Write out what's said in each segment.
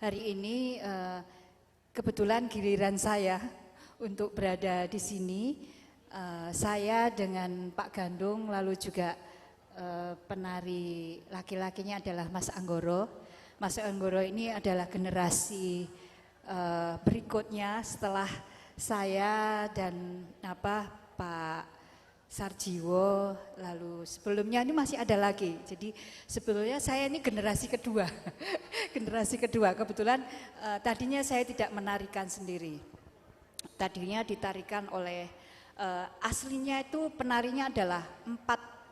hari ini kebetulan giliran saya untuk berada di sini. Saya dengan Pak Gandung, lalu juga penari laki-lakinya adalah Mas Anggoro. Mas Anggoro ini adalah generasi berikutnya setelah saya dan Pak Sarjiwo, lalu sebelumnya ini masih ada lagi. Jadi sebetulnya saya ini generasi kedua, generasi kedua. Kebetulan tadinya saya tidak menarikan sendiri. Tadinya ditarikan oleh aslinya itu penarinya adalah 4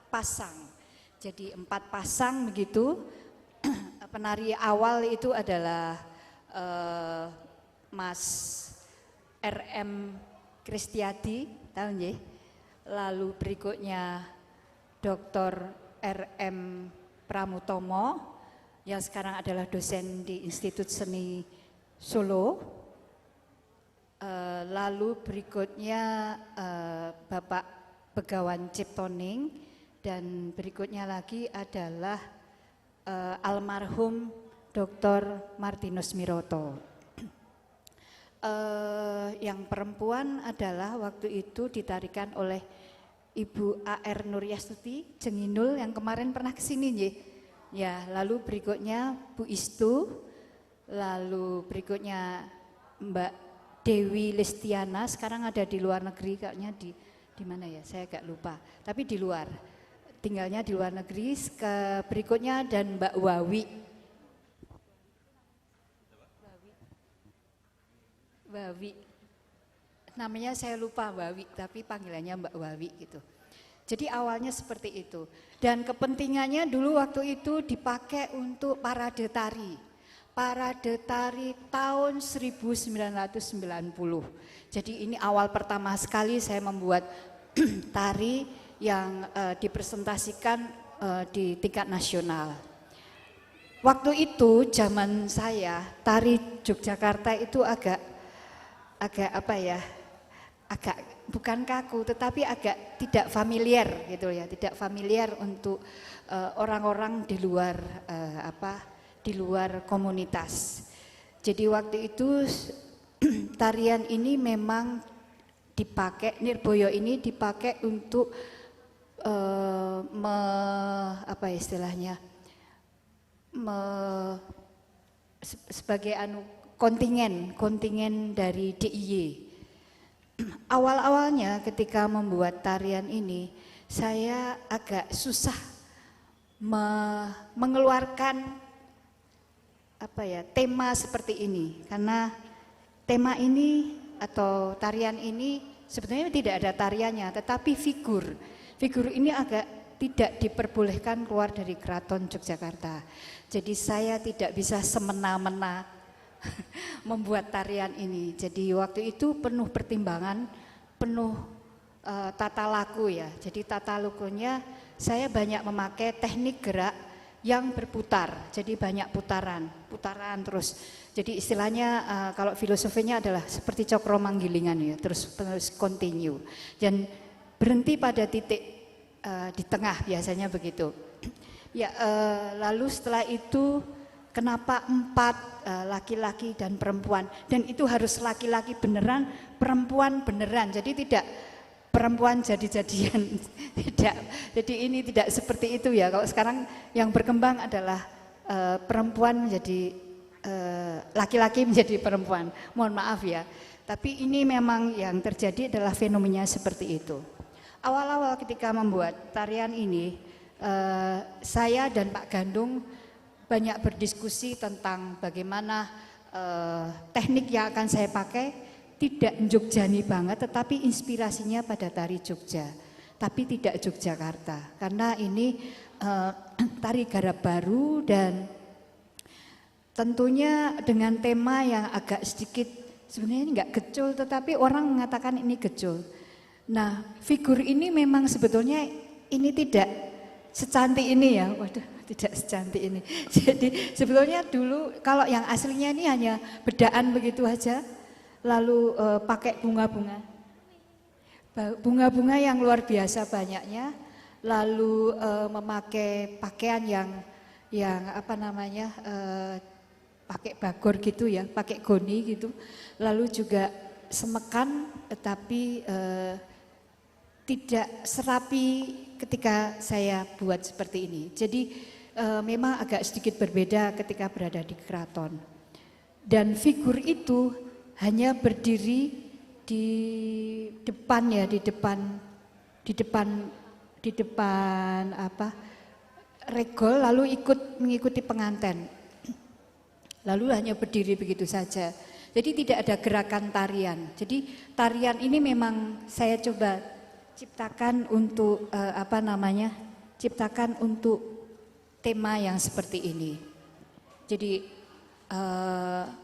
pasang. Jadi 4 pasang begitu. Penari awal itu adalah Mas RM Kristiadi, tahu nggih? Lalu berikutnya Dr. RM Pramutomo yang sekarang adalah dosen di Institut Seni Solo. Lalu berikutnya Bapak Begawan Ciptoning, dan berikutnya lagi adalah almarhum Dr. Martinus Miroto. Yang perempuan adalah waktu itu ditarikan oleh Ibu A.R. Nuryastuti Jenginul yang kemarin pernah kesini nggih. Ya, lalu berikutnya Bu Istu, lalu berikutnya Mbak Dewi Listiana, sekarang ada di luar negeri, kayaknya di mana ya, saya agak lupa, tapi di luar, tinggalnya di luar negeri. Berikutnya dan Mbak Wawi, namanya saya lupa Wawi, tapi panggilannya Mbak Wawi gitu. Jadi awalnya seperti itu, dan kepentingannya dulu waktu itu dipakai untuk parade tari. Parade tari tahun 1990. Jadi ini awal pertama sekali saya membuat tari yang dipresentasikan di tingkat nasional. Waktu itu zaman saya tari Yogyakarta itu agak apa ya, agak bukan kaku tetapi agak tidak familiar gitu ya, tidak familiar untuk orang-orang di luar di luar komunitas. Jadi waktu itu tarian ini memang dipakai, Nirboyo ini dipakai untuk apa istilahnya, sebagai kontingen dari DIY. Awal-awalnya ketika membuat tarian ini saya agak susah mengeluarkan tema seperti ini, karena tema ini atau tarian ini sebetulnya tidak ada tariannya, tetapi figur ini agak tidak diperbolehkan keluar dari Keraton Yogyakarta. Jadi saya tidak bisa semena-mena membuat tarian ini. Jadi waktu itu penuh pertimbangan, penuh tata laku ya. Jadi tata lakunya saya banyak memakai teknik gerak yang berputar. Jadi banyak putaran terus. Jadi istilahnya kalau filosofinya adalah seperti cokro manggilingan ya, terus continue. Dan berhenti pada titik di tengah biasanya begitu. Ya, lalu setelah itu kenapa 4 laki-laki dan perempuan, dan itu harus laki-laki beneran, perempuan beneran. Jadi tidak perempuan jadi-jadian, tidak. Jadi ini tidak seperti itu ya. Kalau sekarang yang berkembang adalah perempuan menjadi laki-laki menjadi perempuan. Mohon maaf ya. Tapi ini memang yang terjadi adalah fenomena seperti itu. Awal-awal ketika membuat tarian ini, saya dan Pak Gandung banyak berdiskusi tentang bagaimana teknik yang akan saya pakai tidak Jogjani banget, tetapi inspirasinya pada tari Jogja, tapi tidak Yogyakarta, karena ini tari garap baru dan tentunya dengan tema yang agak sedikit sebenarnya enggak gecul, tetapi orang mengatakan ini gecul. Nah, figur ini memang sebetulnya ini tidak secantik ini ya, waduh, tidak secantik ini. Jadi sebetulnya dulu kalau yang aslinya ini hanya bedaan begitu aja, lalu pakai bunga-bunga yang luar biasa banyaknya, lalu memakai pakaian yang apa namanya, pakai bagor gitu ya, pakai goni gitu. Lalu juga semekan tetapi tidak serapi ketika saya buat seperti ini. Jadi memang agak sedikit berbeda ketika berada di keraton. Dan figur itu hanya berdiri di depan ya, di depan apa regol, lalu mengikuti pengantin. Lalu hanya berdiri begitu saja. Jadi tidak ada gerakan tarian. Jadi tarian ini memang saya coba ciptakan untuk ciptakan untuk tema yang seperti ini. Jadi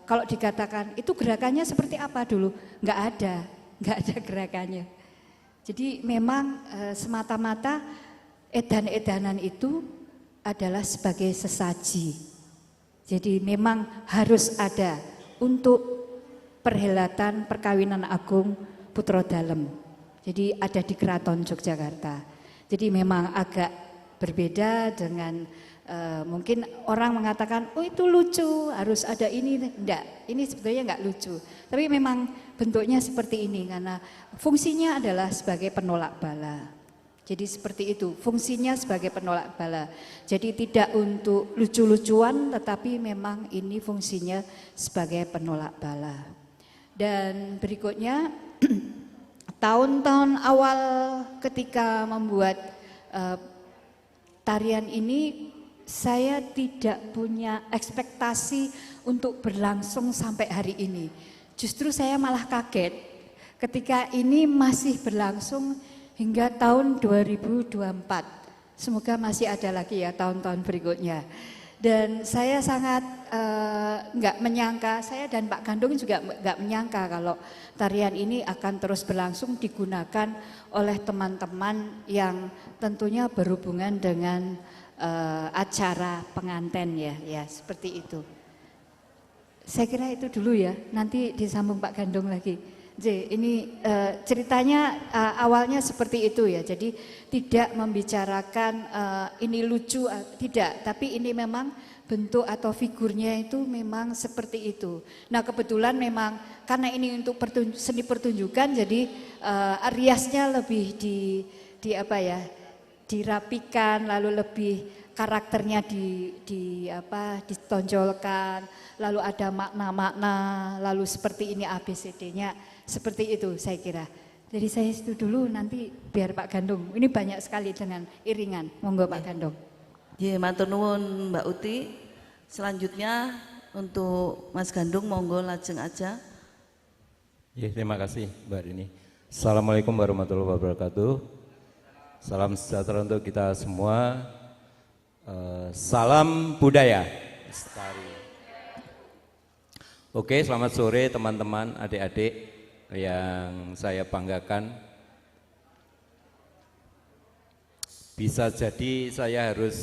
kalau dikatakan itu gerakannya seperti apa dulu, nggak ada gerakannya. Jadi memang semata-mata edan-edanan itu adalah sebagai sesaji. Jadi memang harus ada untuk perhelatan perkawinan agung Putra Dalem. Jadi ada di Keraton Yogyakarta. Jadi memang agak berbeda dengan mungkin orang mengatakan, oh itu lucu, harus ada ini. Enggak, ini sebetulnya enggak lucu. Tapi memang bentuknya seperti ini karena fungsinya adalah sebagai penolak bala. Jadi seperti itu, fungsinya sebagai penolak bala. Jadi tidak untuk lucu-lucuan, tetapi memang ini fungsinya sebagai penolak bala. Dan berikutnya, tahun-tahun awal ketika membuat tarian ini, saya tidak punya ekspektasi untuk berlangsung sampai hari ini. Justru saya malah kaget ketika ini masih berlangsung hingga tahun 2024. Semoga masih ada lagi ya tahun-tahun berikutnya. Dan saya sangat nggak menyangka, saya dan Pak Gandung juga nggak menyangka kalau tarian ini akan terus berlangsung digunakan oleh teman-teman yang tentunya berhubungan dengan acara pengantin ya seperti itu. Saya kira itu dulu ya, nanti disambung Pak Gandung lagi. Ini ceritanya awalnya seperti itu ya, jadi tidak membicarakan ini lucu, tidak, tapi ini memang bentuk atau figurnya itu memang seperti itu. Nah kebetulan memang karena ini untuk seni pertunjukan, jadi riasnya lebih dirapikan, lalu lebih karakternya ditonjolkan, lalu ada makna-makna, lalu seperti ini ABCD-nya. Seperti itu saya kira. Jadi saya itu dulu, nanti biar Pak Gandung. Ini banyak sekali dengan iringan. Monggo Pak Gandung. Ya, matur nuwun Mbak Uti. Selanjutnya untuk Mas Gandung, monggo lajeng aja. Ya, terima kasih Mbak Rini. Assalamualaikum warahmatullahi wabarakatuh. Salam sejahtera untuk kita semua. Salam budaya. Oke, selamat sore teman-teman, adik-adik yang saya banggakan. Bisa jadi saya harus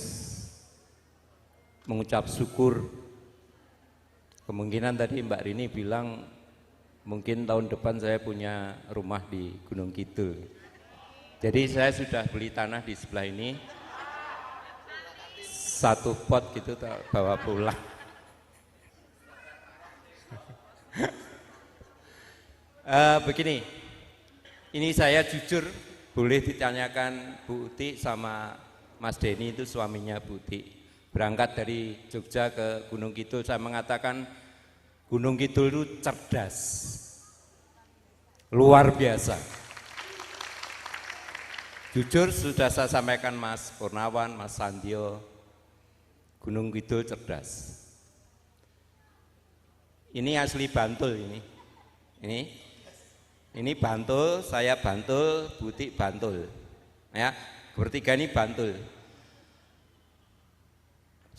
mengucap syukur. Kemungkinan tadi Mbak Rini bilang mungkin tahun depan saya punya rumah di Gunung Kidul. Jadi saya sudah beli tanah di sebelah ini, 1 pot gitu bawa pulang. Begini, ini saya jujur, boleh ditanyakan Bu Uti sama Mas Denny, itu suaminya Bu Uti. Berangkat dari Jogja ke Gunung Kidul, saya mengatakan Gunung Kidul itu cerdas, luar biasa. Jujur sudah saya sampaikan Mas Purnawan, Mas Sandio, Gunung Kidul cerdas. Ini asli Bantul ini Bantul, saya Bantul, Butik Bantul. Ya, bertiga ini Bantul.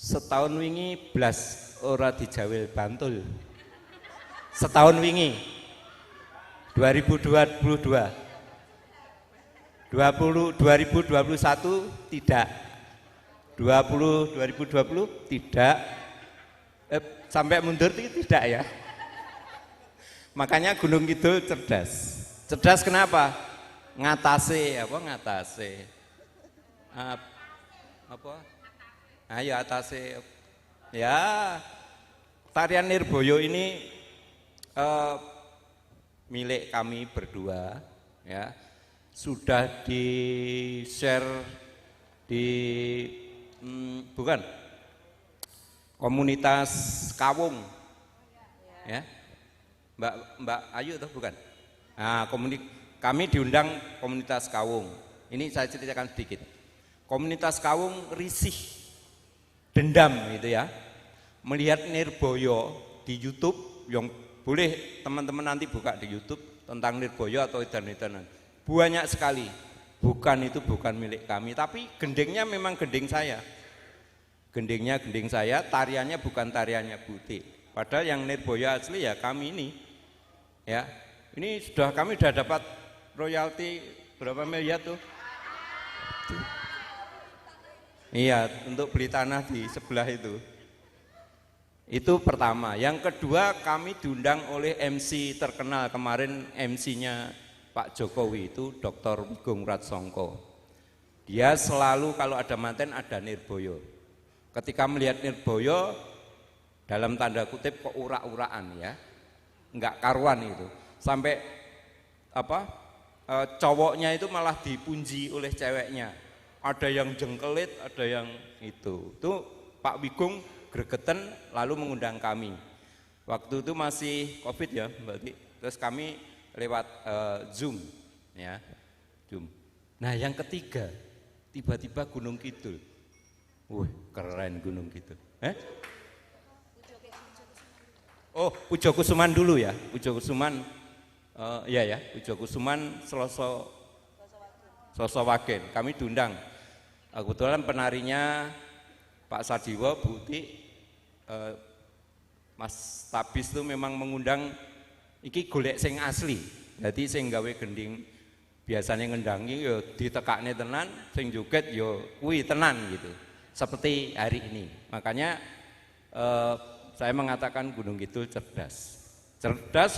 Setahun wingi blas ora dijawil Bantul. Setahun wingi 2022. 2021 tidak. 2020 tidak. Sampai mundur tidak ya. Makanya Gunung Kidul cerdas. Cerdas kenapa? Ngatasi. Ayo atasi. Ya, tarian Nirboyo ini milik kami berdua, ya. Sudah di-share di bukan komunitas Kawung, ya. Mbak Ayu atau bukan? Nah, kami diundang komunitas Kawung. Ini saya ceritakan sedikit. Komunitas Kawung risih, dendam gitu ya. Melihat Nirboyo di YouTube, yang boleh teman-teman nanti buka di YouTube tentang Nirboyo atau edan-edanan. Banyak sekali. Itu bukan milik kami, tapi gendengnya memang gendeng saya. Gendengnya gendeng saya, tariannya bukan tariannya Butik. Padahal yang Nirboyo asli ya kami ini. Ya. Ini kami sudah dapat royalti berapa miliar tuh? Iya, untuk beli tanah di sebelah itu. Itu pertama. Yang kedua, kami diundang oleh MC terkenal kemarin, MC-nya Pak Jokowi itu Dr. Wigung Ratsongko. Dia selalu kalau ada manten ada Nirboyo. Ketika melihat Nirboyo, dalam tanda kutip kok urak-urakan ya, enggak karuan itu. Sampai cowoknya itu malah dipuji oleh ceweknya. Ada yang jengkelit, ada yang itu. Itu Pak Wigung gregeten lalu mengundang kami. Waktu itu masih Covid ya, Mbak Ti. Terus kami lewat Zoom, ya, Zoom. Nah yang ketiga, tiba-tiba Gunung Kidul. Wih, keren Gunung Kidul. Oh, Pujo Kusuman dulu ya, Pujo Kusuman, ya, Pujo Kusuman Slosowagen. Kami diundang. Kebetulan penarinya Pak Sadiwo, Butik, Mas Tabis itu memang mengundang. Iki golek sing asli, jadi sing gawe gending biasanya ngendangi yo ditekakne tenan, sing joget yo kuwi tenan gitu. Seperti hari ini. Makanya saya mengatakan Gunung Kidul cerdas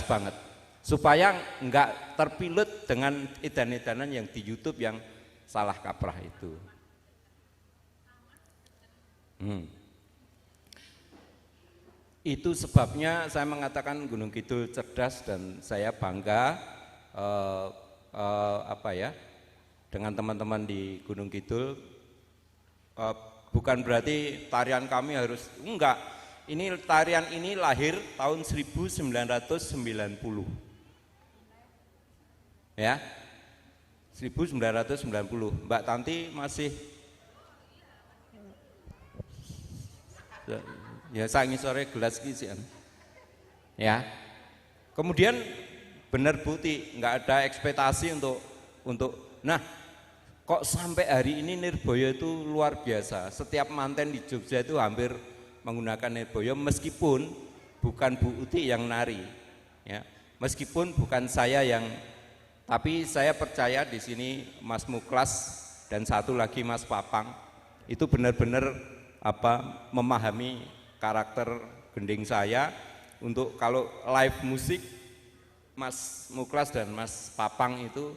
banget, supaya enggak terpilut dengan edan-edanan yang di YouTube yang salah kaprah itu. Itu sebabnya saya mengatakan Gunung Kidul cerdas dan saya bangga dengan teman-teman di Gunung Kidul. Bukan berarti tarian kami harus enggak. Ini tarian ini lahir tahun 1990. Ya. 1990. Mbak Tanti masih ya sangi sore gelas kisian. Ya. Kemudian benar Buti, nggak ada ekspektasi untuk nah kok sampai hari ini Nirboyo itu luar biasa. Setiap manten di Jogja itu hampir menggunakan Nirboyo meskipun bukan Bu Uti yang nari. Ya. Meskipun bukan saya yang, tapi saya percaya di sini Mas Muklas dan satu lagi Mas Papang itu benar-benar memahami karakter gending saya. Untuk kalau live musik Mas Muklas dan Mas Papang itu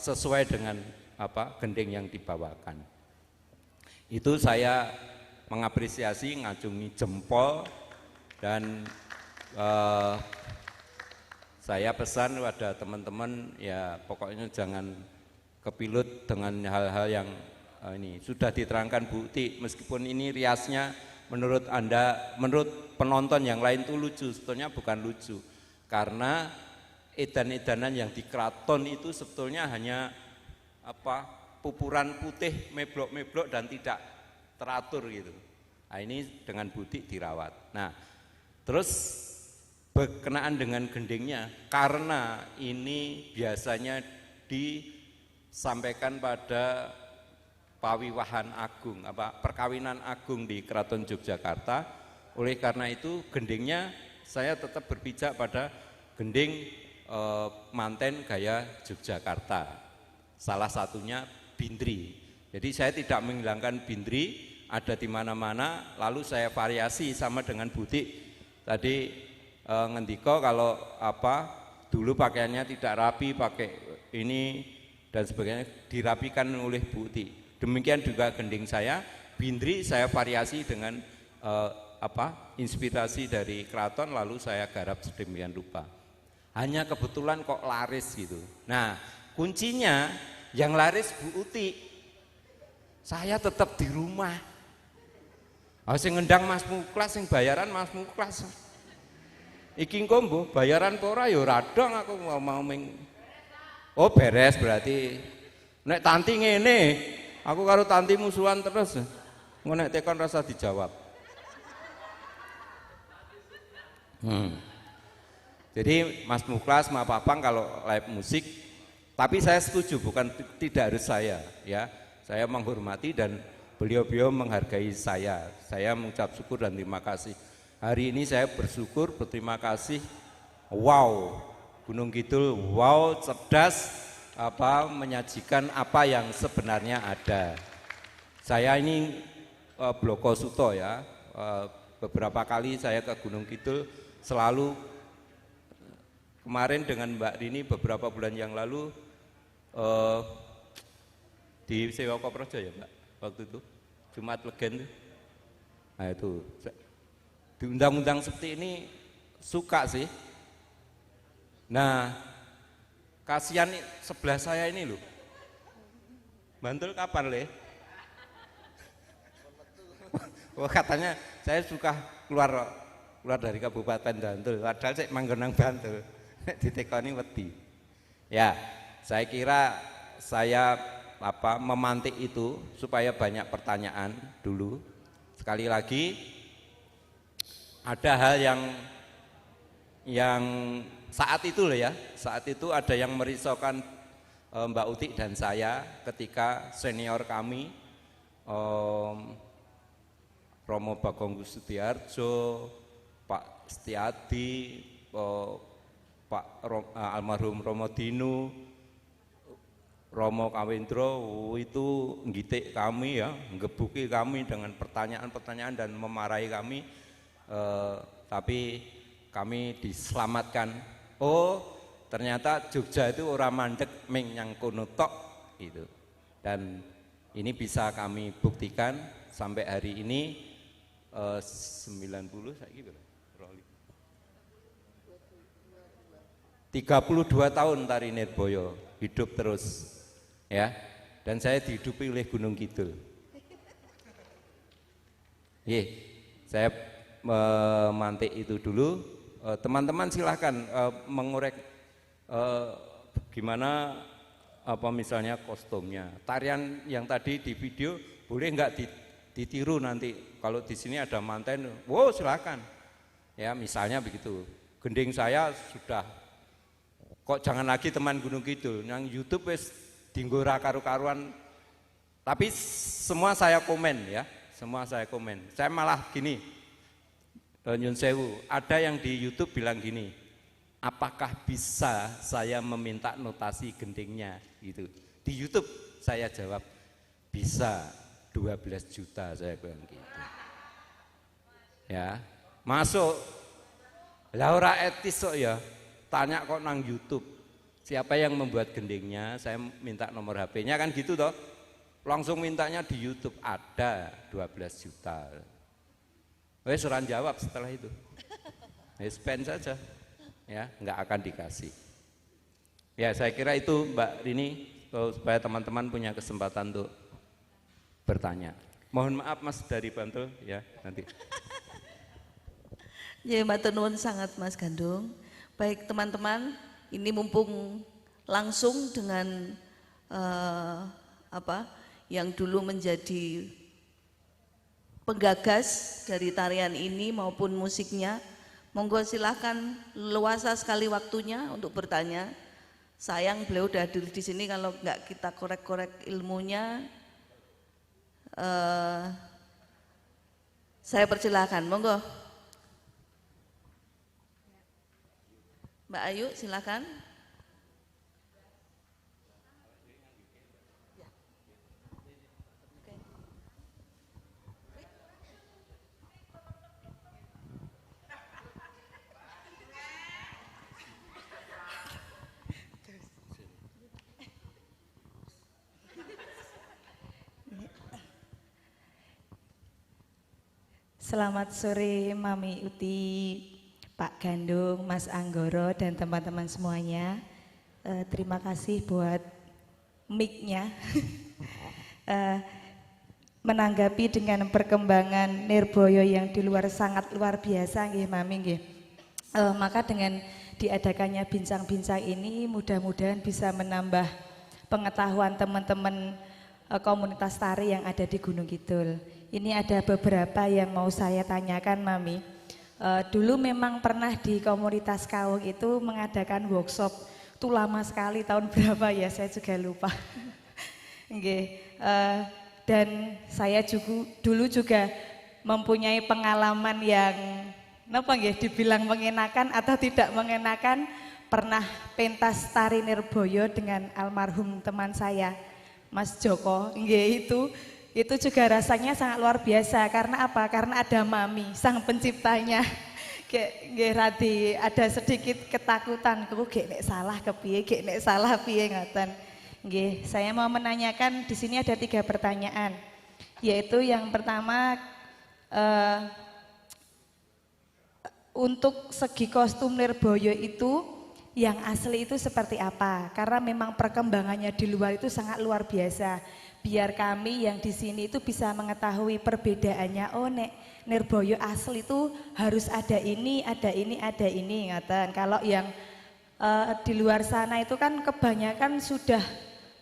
sesuai dengan gending yang dibawakan. Itu saya mengapresiasi, ngacungi jempol, dan saya pesan pada teman-teman ya pokoknya jangan kepilut dengan hal-hal yang ini sudah diterangkan Bu Uti, meskipun ini riasnya menurut Anda, menurut penonton yang lain itu lucu, sebetulnya bukan lucu, karena edan-edanan yang di keraton itu sebetulnya hanya pupuran putih meblok-meblok dan tidak teratur gitu. Nah, ini dengan butik dirawat. Nah, terus berkenaan dengan gendingnya, karena ini biasanya disampaikan pada pawiwahan agung, perkawinan agung di Keraton Yogyakarta. Oleh karena itu gendingnya saya tetap berpijak pada gending manten gaya Yogyakarta. Salah satunya bindri. Jadi saya tidak menghilangkan bindri, ada di mana-mana, lalu saya variasi sama dengan butik. Tadi ngendiko kalau dulu pakaiannya tidak rapi, pakai ini dan sebagainya, dirapikan oleh butik. Demikian juga gending saya, bindri saya variasi dengan inspirasi dari keraton lalu saya garap sedemikian rupa. Hanya kebetulan kok laris gitu. Nah, kuncinya yang laris Bu Uti. Saya tetap di rumah. Sing ngendang Mas Muklas, sing bayaran Mas Muklas. Iki engko mbuh bayaran apa ora ya radang aku mau Oh beres berarti. Nek Tanti ngene, aku karo Tanti musuhan terus. Engko nek tekon rasa dijawab. Jadi Mas Muklas, Mas Papang kalau live musik, tapi saya setuju bukan tidak harus saya ya. Saya menghormati dan beliau-beliau menghargai saya. Saya mengucap syukur dan terima kasih. Hari ini saya bersyukur, berterima kasih. Wow, Gunung Kidul, wow, cerdas menyajikan apa yang sebenarnya ada. Saya ini Bloko Suto ya. Beberapa kali saya ke Gunung Kidul, selalu kemarin dengan Mbak Rini beberapa bulan yang lalu di Sewa Koprojo ya Mbak, waktu itu Jumat Legen tuh. Nah itu di undang-undang seperti ini suka sih. Nah kasihan sebelah saya ini loh, Bantul kapan Le? Wah katanya saya suka keluar dari Kabupaten Bantul, padahal saya manggonang Bantul, ditekoni wedi. Ya, saya kira saya memantik itu supaya banyak pertanyaan dulu. Sekali lagi ada hal yang saat itu loh ya, saat itu ada yang merisaukan Mbak Uti dan saya ketika senior kami Romo Bagong Sudiarjo, Pak Setiadi, Pak almarhum Romo Dinu, Romo Kawendro itu ngitik kami ya, ngebuki kami dengan pertanyaan-pertanyaan dan memarahi kami, tapi kami diselamatkan. Oh ternyata Jogja itu orang mandek ming yang kono tok itu. Dan ini bisa kami buktikan sampai hari ini 90 saya gitu. 32 tahun Tari Nirboyo hidup terus ya, dan saya dihidupi oleh Gunung Kidul. Saya memantik itu dulu. Teman-teman silahkan mengorek gimana misalnya kostumnya, tarian yang tadi di video boleh nggak ditiru nanti kalau di sini ada manten, wow silahkan ya misalnya begitu. Gending saya sudah kok jangan lagi teman Gunung Kidul, yang YouTube wis dinggo ra karu-karuan, tapi semua saya komen ya, semua saya komen. Saya malah gini, nyun sewu, ada yang di YouTube bilang gini, apakah bisa saya meminta notasi gendingnya gitu. Di YouTube saya jawab bisa, 12 juta saya bilang gitu. Ya, masuk. Lah ora etis kok ya. Tanya kok nang YouTube. Siapa yang membuat gendingnya? Saya minta nomor HP-nya kan gitu toh. Langsung mintanya di YouTube, ada 12 juta. Wes ora jawab setelah itu. Spend saja. Ya, nggak akan dikasih. Ya, saya kira itu Mbak Rini, supaya teman-teman punya kesempatan untuk bertanya. Mohon maaf Mas dari Bantul ya nanti. Ya, matur nuwun sangat Mas Gandung. Baik teman-teman, ini mumpung langsung dengan yang dulu menjadi penggagas dari tarian ini maupun musiknya, monggo silahkan, luasa sekali waktunya untuk bertanya. Sayang beliau udah hadir di sini, kalau nggak kita korek-korek ilmunya, saya persilahkan, monggo. Mbak Ayu silakan. Selamat sore Mami Uti, Pak Gandung, Mas Anggoro, dan teman-teman semuanya. Terima kasih buat mic-nya. Menanggapi dengan perkembangan Nirboyo yang di luar sangat luar biasa, nggih Mami nggih. Maka dengan diadakannya bincang-bincang ini mudah-mudahan bisa menambah pengetahuan teman-teman komunitas tari yang ada di Gunung Kidul. Ini ada beberapa yang mau saya tanyakan Mami. Dulu memang pernah di komunitas Kawung itu mengadakan workshop. Itu lama sekali, tahun berapa ya saya juga lupa. Nggih. Dan saya juga dulu juga mempunyai pengalaman yang napa nggih dibilang mengenakan atau tidak mengenakan, pernah pentas tari Nirboyo dengan almarhum teman saya Mas Joko. Nggih, itu juga rasanya sangat luar biasa. Karena apa? Karena ada Mami sang penciptanya. Nggih radi ada sedikit ketakutan, kok nek salah kepiye, nek salah piye ngoten. Nggih, saya mau menanyakan di sini ada 3 pertanyaan. Yaitu yang pertama, untuk segi kostum Nirboyo itu yang asli itu seperti apa? Karena memang perkembangannya di luar itu sangat luar biasa. Biar kami yang di sini itu bisa mengetahui perbedaannya. Oh, nek Nirboyo asli itu harus ada ini, ada ini, ada ini, ngaten. Kalau yang di luar sana itu kan kebanyakan sudah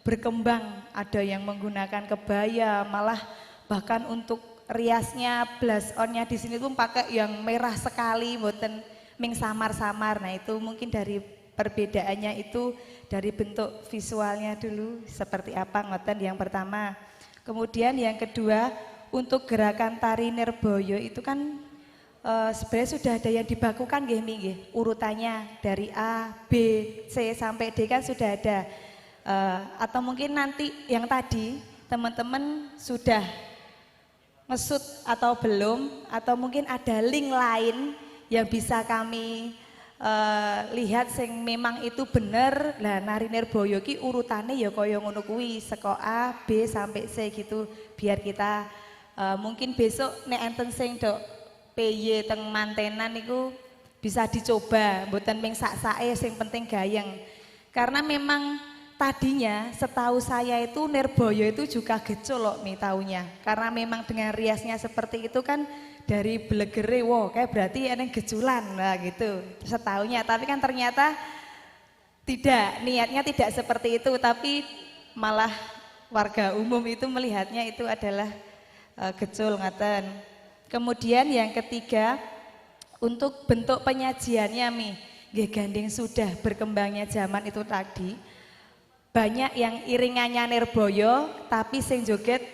berkembang, ada yang menggunakan kebaya, malah bahkan untuk riasnya, blush onnya di sini tuh pakai yang merah sekali, mboten ming samar-samar. Nah itu mungkin dari perbedaannya itu dari bentuk visualnya dulu seperti apa ngoten yang pertama. Kemudian yang kedua, untuk gerakan tari Nirboyo itu kan sebenarnya sudah ada yang dibakukan nggih, urutannya dari A, B, C sampai D kan sudah ada. Atau mungkin nanti yang tadi teman-teman sudah ngesut atau belum, atau mungkin ada link lain yang bisa kami lihat sing memang itu bener. Lah nari Nirboyo ki urutane ya kaya ngono kuwi, saka A, B sampai C gitu, biar kita mungkin besok nek enten sing dok PY teng mantenan niku bisa dicoba, mboten ming sak-sake sing penting gayeng. Karena memang tadinya setahu saya itu Nirboyo itu juga gecul loh mi taunya. Karena memang dengan riasnya seperti itu kan dari belegere, wow kayak berarti ada geculan lah gitu setahunya. Tapi kan ternyata tidak, niatnya tidak seperti itu, tapi malah warga umum itu melihatnya itu adalah gecul ngaten. Kemudian yang ketiga, untuk bentuk penyajiannya mi, nggih gandeng sudah berkembangnya zaman itu tadi. Banyak yang iringannya Nirboyo tapi sing joget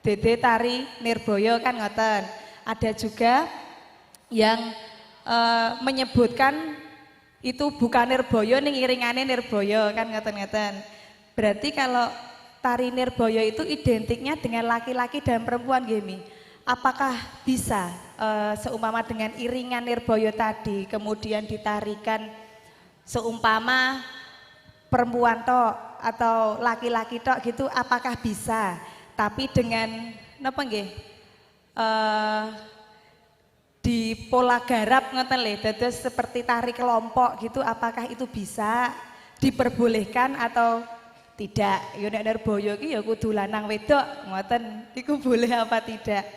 dede tari Nirboyo kan ngoten. Ada juga yang menyebutkan itu bukan Nirboyo ning iringane Nirboyo kan ngoten-ngoten. Berarti kalau tari Nirboyo itu identiknya dengan laki-laki dan perempuan nggih. Apakah bisa seumpama dengan iringan Nirboyo tadi kemudian ditarikan seumpama perempuan tok atau laki-laki tok gitu, apakah bisa? Tapi dengan napa nggih? Di pola garap ngoten lho, dados seperti tari kelompok gitu, apakah itu bisa diperbolehkan atau tidak? Ya nek Nirboyo ki ya kudu lanang wedok ngoten, iku boleh apa tidak?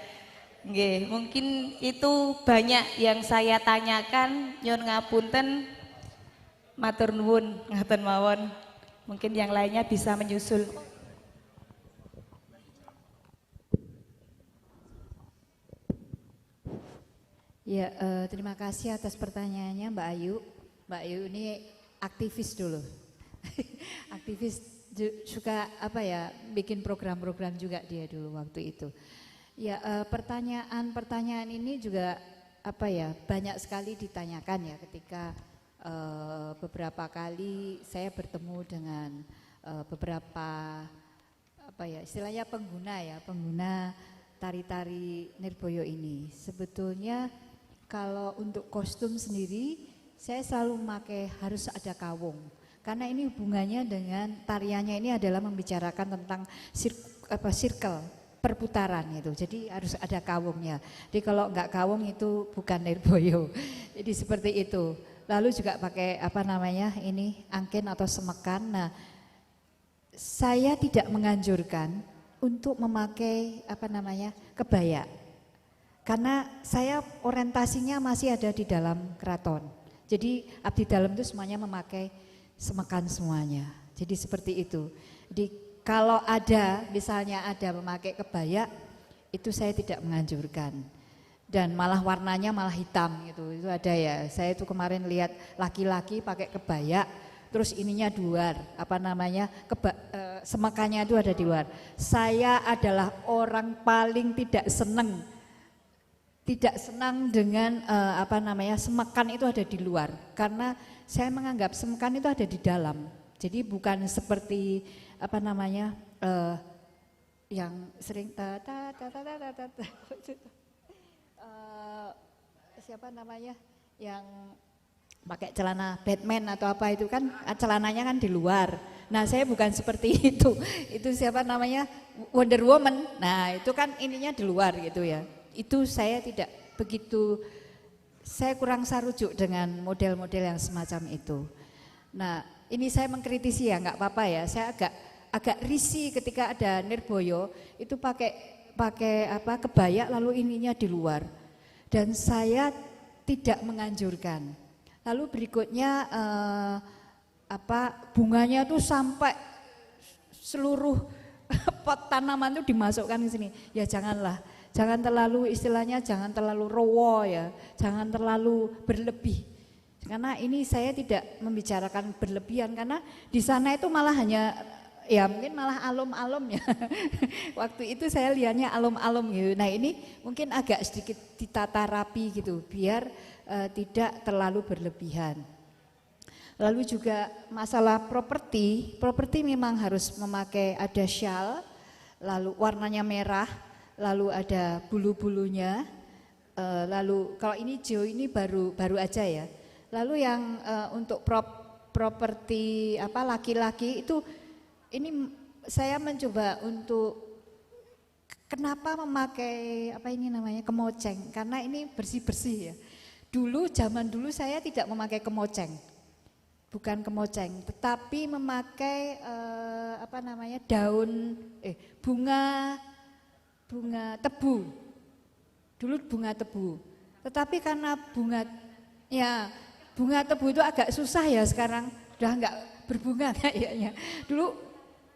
Nggih, mungkin itu banyak yang saya tanyakan, nyuwun ngapunten, matur nuwun ngaten mawon. Mungkin yang lainnya bisa menyusul. Ya, terima kasih atas pertanyaannya Mbak Ayu. Mbak Ayu ini aktivis dulu. Aktivis suka apa ya, bikin program-program juga dia dulu waktu itu. Ya, pertanyaan ini juga apa ya, banyak sekali ditanyakan ya ketika beberapa kali saya bertemu dengan beberapa apa ya, istilahnya pengguna tari-tari Nirboyo ini. Sebetulnya kalau untuk kostum sendiri saya selalu memakai harus ada kawung. Karena ini hubungannya dengan tariannya ini adalah membicarakan tentang circle. perputaran itu. Jadi harus ada kawungnya. Jadi kalau enggak kawung itu bukan nirboyo. Jadi seperti itu. Lalu juga pakai apa namanya ini angkin atau semekan. Nah, saya tidak menganjurkan untuk memakai apa namanya kebaya. Karena saya orientasinya masih ada di dalam keraton. Jadi abdi dalam itu semuanya memakai semekan semuanya. Jadi seperti itu. Jadi kalau ada misalnya ada memakai kebaya itu saya tidak menganjurkan. Dan malah warnanya malah hitam gitu. Itu ada ya. Saya itu kemarin lihat laki-laki pakai kebaya terus ininya duar, apa namanya? Semekannya itu ada di luar. Saya adalah orang paling tidak senang dengan apa namanya semekan itu ada di luar karena saya menganggap semekan itu ada di dalam. Jadi bukan seperti apa namanya yang sering siapa namanya yang pakai celana Batman atau apa itu kan celananya kan di luar. Nah saya bukan seperti itu. Itu siapa namanya Wonder Woman. Nah itu kan ininya di luar gitu ya. Itu saya tidak begitu, saya kurang sarujuk dengan model-model yang semacam itu. Nah ini saya mengkritisi ya, nggak apa-apa ya, saya agak risih ketika ada nirboyo itu pakai apa kebaya lalu ininya di luar. Dan saya tidak menganjurkan. Lalu berikutnya apa bunganya tuh sampai seluruh pot tanaman tuh dimasukkan ke sini. Ya janganlah. Jangan terlalu istilahnya jangan terlalu rowo ya, jangan terlalu berlebih. Karena ini saya tidak membicarakan berlebihan karena di sana itu malah hanya ya mungkin malah alum-alum ya. Waktu itu saya lihatnya alum-alum gitu. Nah ini mungkin agak sedikit ditata rapi gitu biar tidak terlalu berlebihan. Lalu juga masalah properti memang harus memakai ada shawl, lalu warnanya merah. Lalu ada bulu-bulunya, lalu kalau ini Jo ini baru aja ya. Lalu yang untuk properti apa laki-laki itu ini saya mencoba untuk kenapa memakai apa ini namanya kemoceng karena ini bersih-bersih ya. Zaman dulu saya tidak memakai kemoceng, bukan kemoceng, tetapi memakai apa namanya bunga tebu, dulu bunga tebu. Tetapi karena bunga tebu itu agak susah ya sekarang, udah enggak berbunga kayaknya. Dulu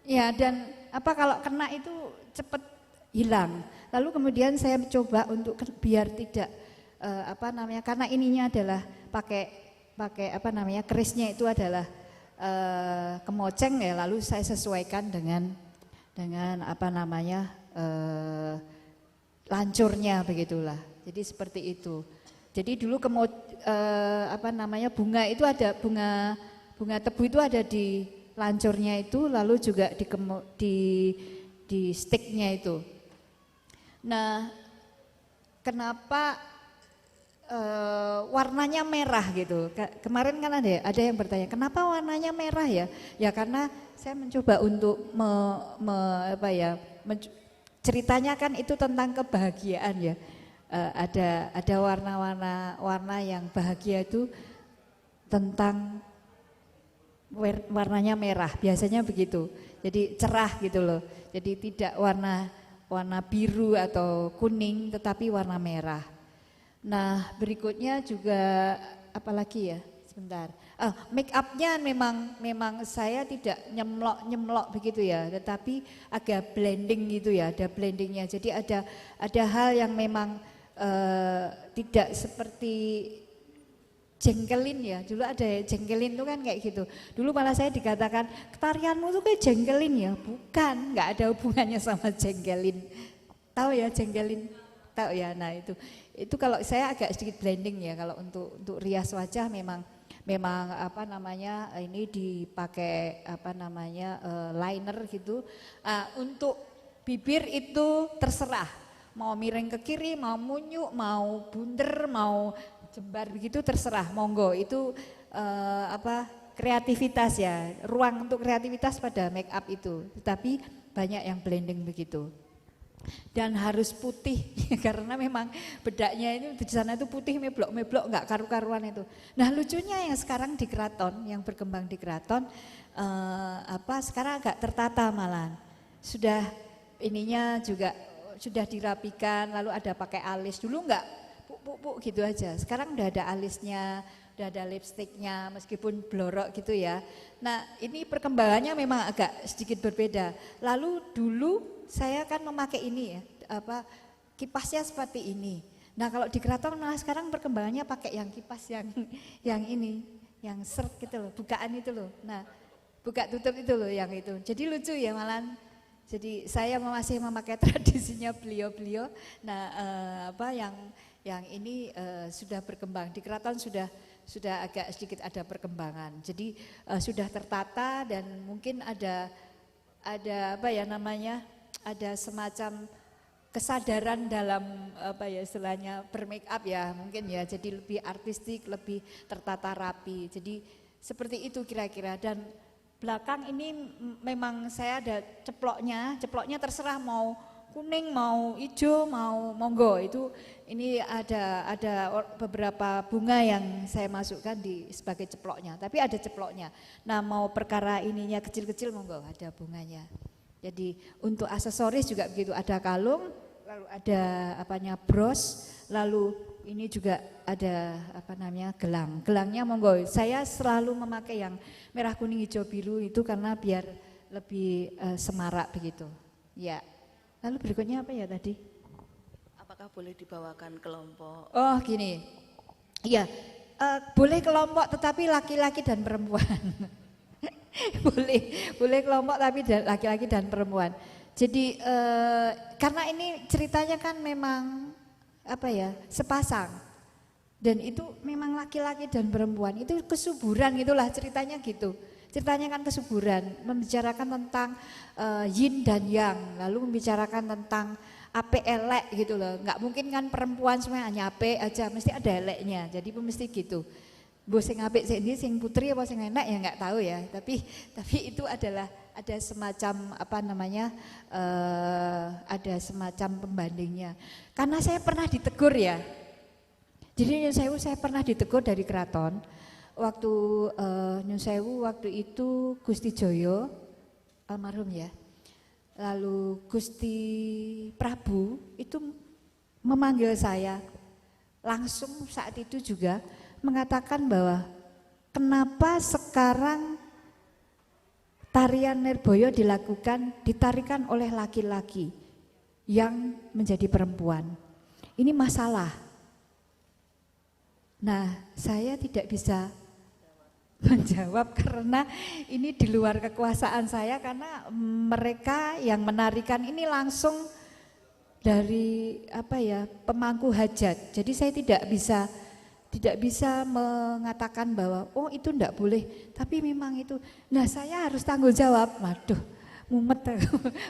ya dan apa kalau kena itu cepat hilang. Lalu kemudian saya coba untuk biar tidak apa namanya karena ininya adalah pakai apa namanya kerisnya itu adalah kemoceng ya. Lalu saya sesuaikan dengan apa namanya lancurnya begitulah. Jadi seperti itu. Jadi dulu apa namanya bunga itu ada bunga tebu itu ada di lancurnya itu lalu juga di sticknya itu. Nah, kenapa warnanya merah gitu? Kemarin kan ada yang bertanya, kenapa warnanya merah ya? Ya karena saya mencoba untuk ceritanya kan itu tentang kebahagiaan ya. Ada warna yang bahagia itu tentang warnanya merah, biasanya begitu. Jadi cerah gitu loh. Jadi tidak warna biru atau kuning tetapi warna merah. Nah, berikutnya juga apalagi ya? Sebentar. Make up-nya memang saya tidak nyemlok begitu ya, tetapi agak blending gitu ya, ada blendingnya. Jadi ada hal yang memang tidak seperti jengkelin ya. Dulu ada jengkelin itu kan kayak gitu. Dulu malah saya dikatakan tarianmu tuh kayak jengkelin ya. Bukan, nggak ada hubungannya sama jengkelin. Tahu ya jengkelin? Tahu ya. Nah itu kalau saya agak sedikit blending ya. Kalau untuk rias wajah memang apa namanya ini dipakai apa namanya liner gitu. Untuk bibir itu terserah. Mau miring ke kiri, mau munyuk, mau bunder, mau jembar begitu terserah, monggo itu kreativitas ya, ruang untuk kreativitas pada make up itu, tetapi banyak yang blending begitu. dan harus putih karena memang bedaknya itu di sana itu putih meblok-meblok nggak karu-karuan itu. Nah lucunya yang sekarang di keraton, yang berkembang di keraton sekarang agak tertata malah. Sudah ininya juga sudah dirapikan, lalu ada pakai alis. Dulu enggak puk gitu aja. Sekarang udah ada alisnya, udah ada lipstiknya meskipun blorok gitu ya. Nah, ini perkembangannya memang agak sedikit berbeda. Lalu dulu saya kan memakai ini ya, kipasnya seperti ini. Nah, kalau di keraton malah sekarang perkembangannya pakai yang kipas yang ini, yang seret gitu loh, bukaan itu loh. Nah, buka tutup itu loh yang itu. Jadi lucu ya malah. Jadi saya masih memakai tradisinya beliau-beliau. Nah, yang ini sudah berkembang di keraton sudah agak sedikit ada perkembangan. Jadi sudah tertata dan mungkin ada ada semacam kesadaran dalam istilahnya bermake up ya mungkin ya. Jadi lebih artistik, lebih tertata rapi. Jadi seperti itu kira-kira. Dan belakang ini memang saya ada ceploknya terserah mau kuning, mau hijau, mau monggo. Ini ada beberapa bunga yang saya masukkan sebagai ceploknya, tapi ada ceploknya. Nah, mau perkara ininya kecil-kecil monggo ada bunganya. Jadi untuk aksesoris juga begitu, ada kalung, lalu ada bros, lalu ini juga ada gelang. Gelangnya monggo. Saya selalu memakai yang merah, kuning, hijau, biru itu karena biar lebih semarak begitu. Ya. Lalu berikutnya apa ya tadi? Apakah boleh dibawakan kelompok? Oh gini, iya boleh kelompok tetapi laki-laki dan perempuan. boleh kelompok tapi laki-laki dan perempuan. Jadi karena ini ceritanya kan memang sepasang. Dan itu memang laki-laki dan perempuan, itu kesuburan itulah ceritanya gitu. Ceritanya kan kesuburan, membicarakan tentang yin dan yang, lalu membicarakan tentang ape elek gitu loh. Enggak mungkin kan perempuan semuanya hanya ape aja, mesti ada eleknya. Jadi mesti gitu. Mbok sing apik sing putri apa sing enak ya enggak tahu ya. Tapi itu adalah ada semacam ada semacam pembandingnya. Karena saya pernah ditegur ya. Jadi saya pernah ditegur dari keraton. Waktu Nyun Sewu waktu itu Gusti Joyo almarhum ya. Lalu Gusti Prabu itu memanggil saya langsung saat itu juga mengatakan bahwa kenapa sekarang tarian Nirboyo ditarikan oleh laki-laki yang menjadi perempuan. Ini masalah. Nah, saya tidak bisa menjawab karena ini di luar kekuasaan saya karena mereka yang menarikan ini langsung dari pemangku hajat. Jadi saya tidak bisa mengatakan bahwa oh itu enggak boleh, tapi memang itu. Nah, saya harus tanggung jawab. Waduh, mumet.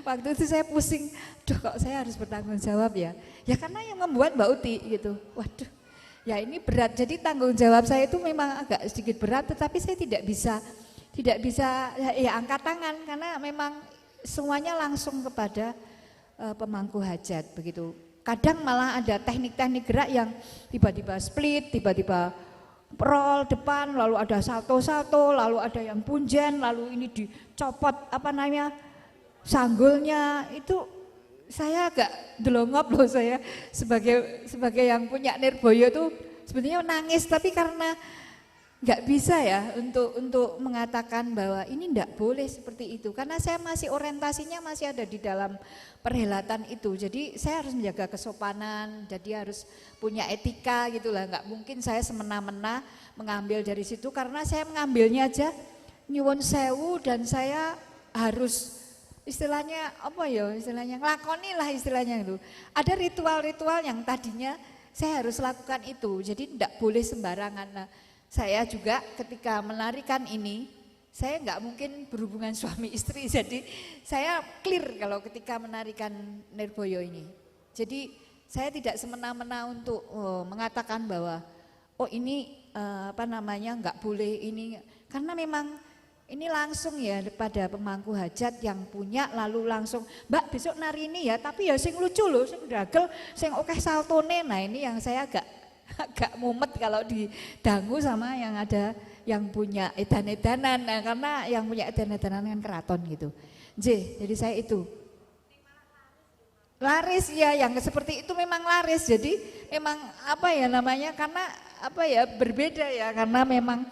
Waktu itu saya pusing. Duh, kok saya harus bertanggung jawab ya? Ya karena yang membuat Mbak Uti gitu. Waduh. Ya ini berat, jadi tanggung jawab saya itu memang agak sedikit berat, tetapi saya tidak bisa ya angkat tangan karena memang semuanya langsung kepada pemangku hajat begitu. Kadang malah ada teknik-teknik gerak yang tiba-tiba split, tiba-tiba roll depan, lalu ada salto-salto, lalu ada yang punjen, lalu ini dicopot sanggulnya itu. Saya agak delongop loh saya sebagai yang punya Nirboyo itu sebenarnya nangis tapi karena nggak bisa ya untuk mengatakan bahwa ini enggak boleh seperti itu karena saya masih orientasinya masih ada di dalam perhelatan itu. Jadi saya harus menjaga kesopanan, jadi harus punya etika gitulah. Nggak mungkin saya semena-mena mengambil dari situ karena saya mengambilnya aja nyuwun sewu dan saya harus istilahnya ngelakoni lah istilahnya itu. Ada ritual-ritual yang tadinya saya harus lakukan itu, jadi tidak boleh sembarangan. Nah, saya juga ketika menarikan ini, saya nggak mungkin berhubungan suami istri, jadi saya clear kalau ketika menarikan Nirboyo ini. Jadi saya tidak semena-mena untuk mengatakan bahwa oh ini nggak boleh ini, karena memang Ini langsung ya pada pemangku hajat yang punya, lalu langsung, Mbak besok nari ini ya, tapi ya sing lucu loh, sing dagel, sing okeh saltone. Nah ini yang saya agak mumet kalau didangu sama yang ada yang punya edan-edanan. Nah, karena yang punya edan-edanan kan keraton gitu. Jadi saya itu laris ya, yang seperti itu memang laris. Jadi memang apa ya namanya, karena apa ya berbeda ya, karena memang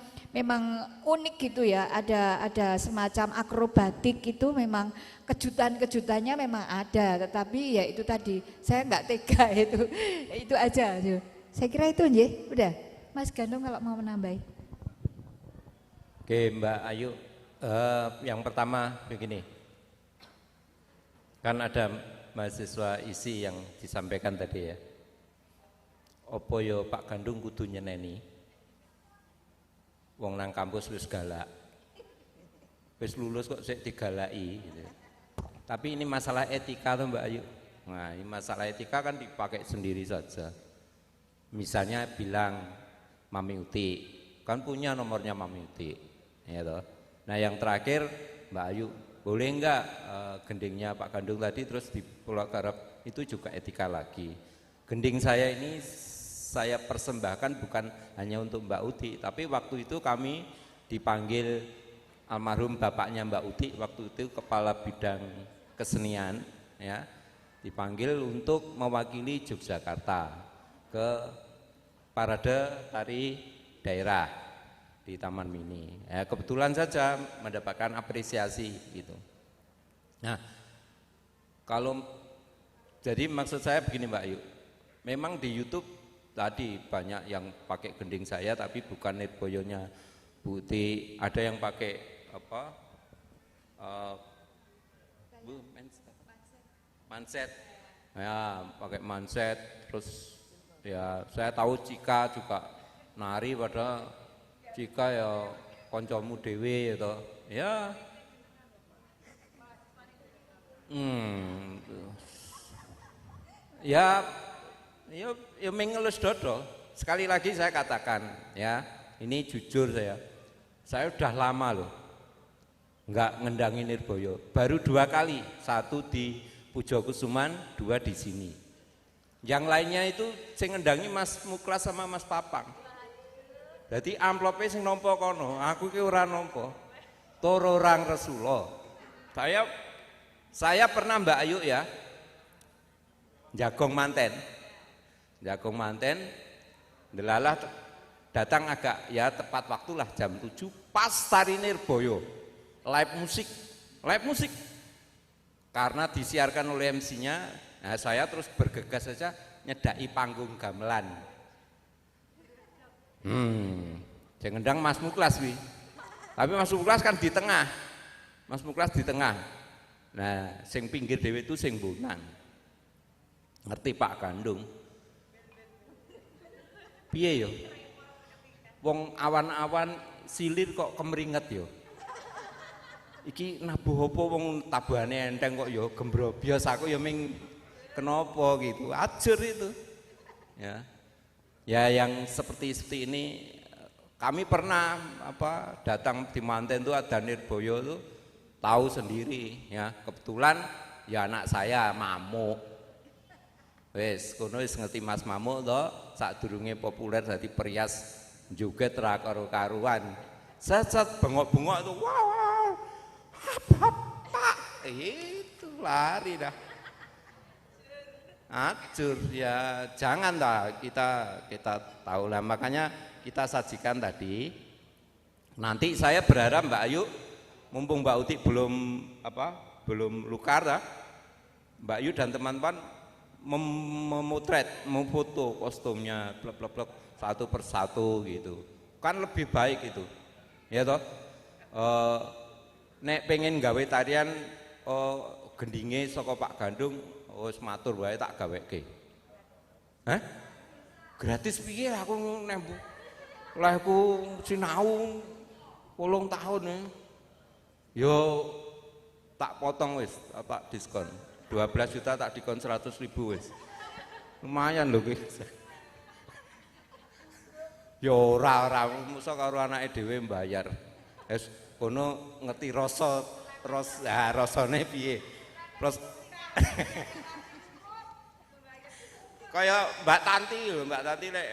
unik gitu ya, ada semacam akrobatik itu, memang kejutan-kejutannya memang ada, tetapi ya itu tadi saya nggak tega itu aja. Saya kira itu ya, udah Mas Gandum kalau mau menambahi. Oke Mbak Ayu, yang pertama begini, kan ada mahasiswa isi yang disampaikan tadi ya, opo yo Pak Gandum kudu nyeneni wong nang kampus wis galak, wis lulus kok sik digalaki gitu. Tapi ini masalah etika tuh Mbak Ayu. Nah ini masalah etika kan dipakai sendiri saja. Misalnya bilang Mami Uti, kan punya nomornya Mami Uti ya toh. Nah yang terakhir Mbak Ayu, boleh enggak gendingnya Pak Gandum tadi terus di Pulau Garap, itu juga etika lagi. Gending saya ini saya persembahkan bukan hanya untuk Mbak Uti, tapi waktu itu kami dipanggil almarhum bapaknya Mbak Uti, waktu itu kepala bidang kesenian ya, dipanggil untuk mewakili Yogyakarta ke parade tari daerah di Taman Mini. Ya, kebetulan saja mendapatkan apresiasi gitu. Nah, kalau jadi maksud saya begini Mbak Ayu, memang di YouTube tadi banyak yang pakai gending saya, tapi bukan nirboyonya Bu Uti. Ada yang pakai apa? Manset. Ya, pakai manset. Terus ya saya tahu Cika juga nari, pada Cika ya koncomu dewe gitu. Ya. Ya mengelus dodo. Sekali lagi saya katakan ya, ini jujur saya udah lama loh nggak ngendangin Nirboyo, baru 2 kali, 1 di Pujokusuman, 2 di sini. Yang lainnya itu saya ngendangi Mas Muklas sama Mas Papang. Jadi amplopnya sing nompo kono, aku ki ora nompo. Toro orang Rasulullah. Saya pernah Mbak Ayu ya, Jagong Manten, delalah datang agak ya tepat waktulah jam 7 pas tari Nirboyo, live musik karena disiarkan oleh MC-nya. Nah, saya terus bergegas saja nyedai panggung gamelan. Jangan ngendang Mas Muklas wi. Tapi Mas Muklas kan di tengah. Nah, sing pinggir dhewe itu sing bonang. Ngerti Pak Gandum? Piye yo? Wong awan-awan silir kok kemeringet yo. Iki nabuh apa wong tabane enteng kok yo gembrobyos, aku yo ming kenapa gitu. Ajur itu. Ya yang seperti ini kami pernah datang di Manten itu ada Nirboyo itu, tahu sendiri ya. Kebetulan ya anak saya Mamuk. Wes kono wis ngerti Mas Mamuk to, sadurunge populer dadi perias joget ra karo-karuan. Set bengok-bengok itu wow. Pak itu lari dah. Acur ya, jangan dah kita tahu lah, makanya kita sajikan tadi. Nanti saya berharap Mbak Ayu, mumpung Mbak Uti belum lukar ya, Mbak Ayu dan teman-teman memfoto kostumnya blok satu persatu gitu, kan lebih baik itu ya toh. Nek pengen gawe tarian gendinge saka Pak Gandum, wis matur wae tak gaweke. Gratis piye aku nembu. Lah aku sinau 8 tahun ya. Yo tak potong wis, tak diskon. 12 juta tak diskon 100.000 wis. Lumayan lho kuwi. Yo ora mosok karo anake dhewe mbayar. Wis kono ngerti rasane piye. Kaya Mbak Tanti lho, Mbak Tanti lek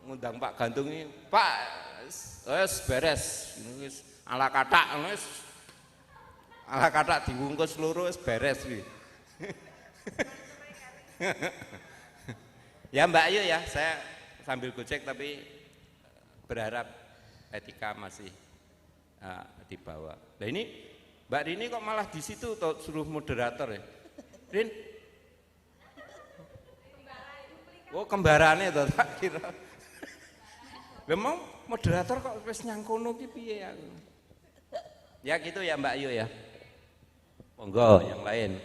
ngundang Pak Gantung iki, Pak wis beres, wis ala kathak wis ala kathak diwungkus loro wis beres kuwi. Ya Mbak Ayu ya, saya sambil gojek tapi berharap etika masih dibawa. Nah ini Mbak Rini kok malah di situ suruh moderator ya? Rin? Oh kembarannya tuh tak kira. Memang moderator kok wis nyangkono ki piye aku. Ya gitu ya Mbak Ayu ya. Monggo yang lain.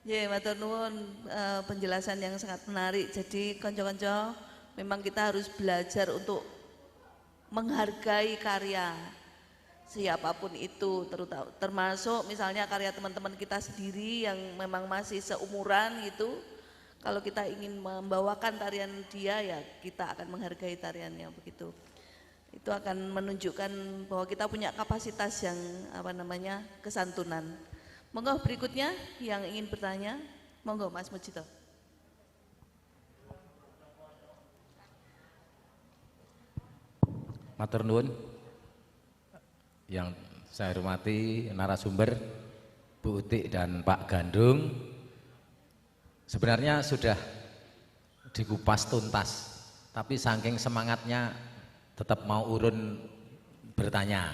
Ya, matur nuwun penjelasan yang sangat menarik. Jadi konco-konco memang kita harus belajar untuk menghargai karya siapapun itu, termasuk misalnya karya teman-teman kita sendiri yang memang masih seumuran gitu. Kalau kita ingin membawakan tarian dia ya kita akan menghargai tariannya begitu. Itu akan menunjukkan bahwa kita punya kapasitas yang kesantunan. Monggo berikutnya yang ingin bertanya, monggo Mas Mujito. Matur nuwun. Yang saya hormati narasumber Bu Utik dan Pak Gandung. Sebenarnya sudah dikupas tuntas, tapi saking semangatnya tetap mau urun bertanya.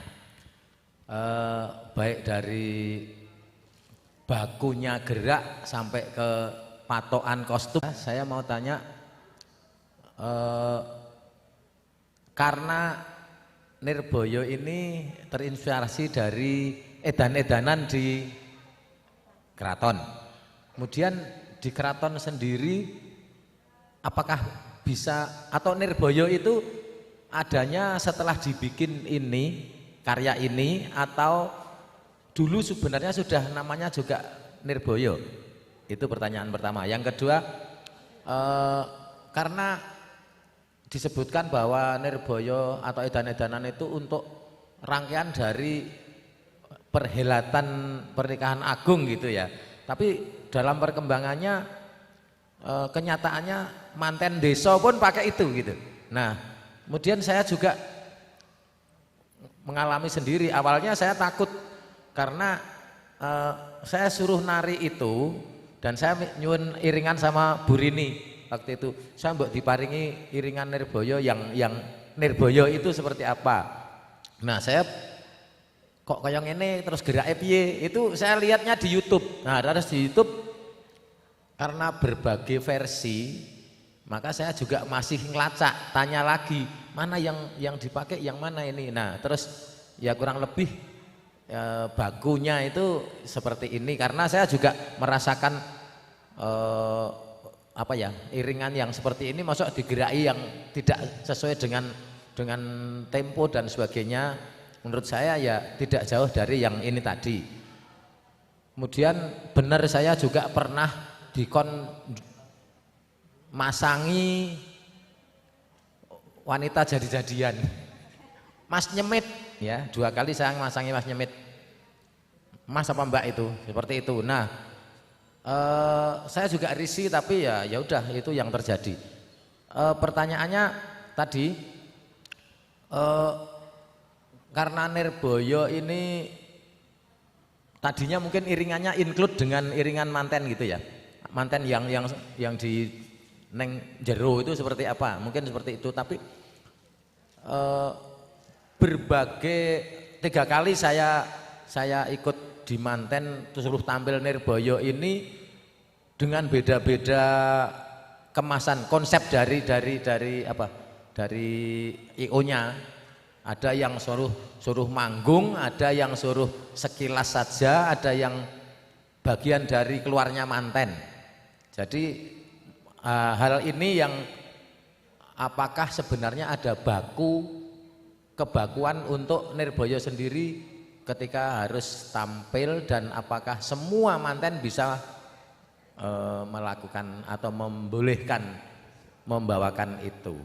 Baik dari bakunya gerak sampai ke patokan kostum. Saya mau tanya, karena Nirboyo ini terinspirasi dari edan-edanan di keraton. Kemudian di keraton sendiri apakah bisa atau Nirboyo itu adanya setelah dibikin ini karya ini atau dulu sebenarnya sudah namanya juga Nirboyo? Itu pertanyaan pertama. Yang kedua, karena disebutkan bahwa Nirboyo atau edan-edanan itu untuk rangkaian dari perhelatan pernikahan agung gitu ya. Tapi dalam perkembangannya kenyataannya manten desa pun pakai itu gitu. Nah, kemudian saya juga mengalami sendiri. Awalnya saya takut karena saya suruh nari itu dan saya nyuwun iringan sama Bu Rini waktu itu. Saya mbok diparingi iringan Nirboyo yang Nirboyo itu seperti apa. Nah, saya kok kayak ngene terus geraknya piye? Itu saya lihatnya di YouTube. Nah, terus di YouTube karena berbagai versi, maka saya juga masih ngelacak, tanya lagi, mana yang dipakai, yang mana ini. Nah, terus ya kurang lebih bakunya itu seperti ini karena saya juga merasakan iringan yang seperti ini masuk digerai yang tidak sesuai dengan tempo dan sebagainya. Menurut saya ya tidak jauh dari yang ini tadi. Kemudian benar saya juga pernah dikon masangi wanita jadi-jadian. Mas Nyemit ya, 2 kali saya masangi Mas Nyemit. Mas apa Mbak itu? Seperti itu. Nah, saya juga risih tapi ya udah itu yang terjadi. Pertanyaannya tadi karena Nirboyo ini tadinya mungkin iringannya include dengan iringan manten gitu ya. Manten yang di neng jero itu seperti apa? Mungkin seperti itu. Tapi berbagai 3 kali saya ikut di manten suruh tampil Nirboyo ini dengan beda-beda kemasan konsep dari IO-nya. Ada yang suruh manggung, ada yang suruh sekilas saja, ada yang bagian dari keluarnya manten. Jadi hal ini yang apakah sebenarnya ada kebakuan untuk Nirboyo sendiri ketika harus tampil dan apakah semua manten bisa melakukan atau membolehkan membawakan itu.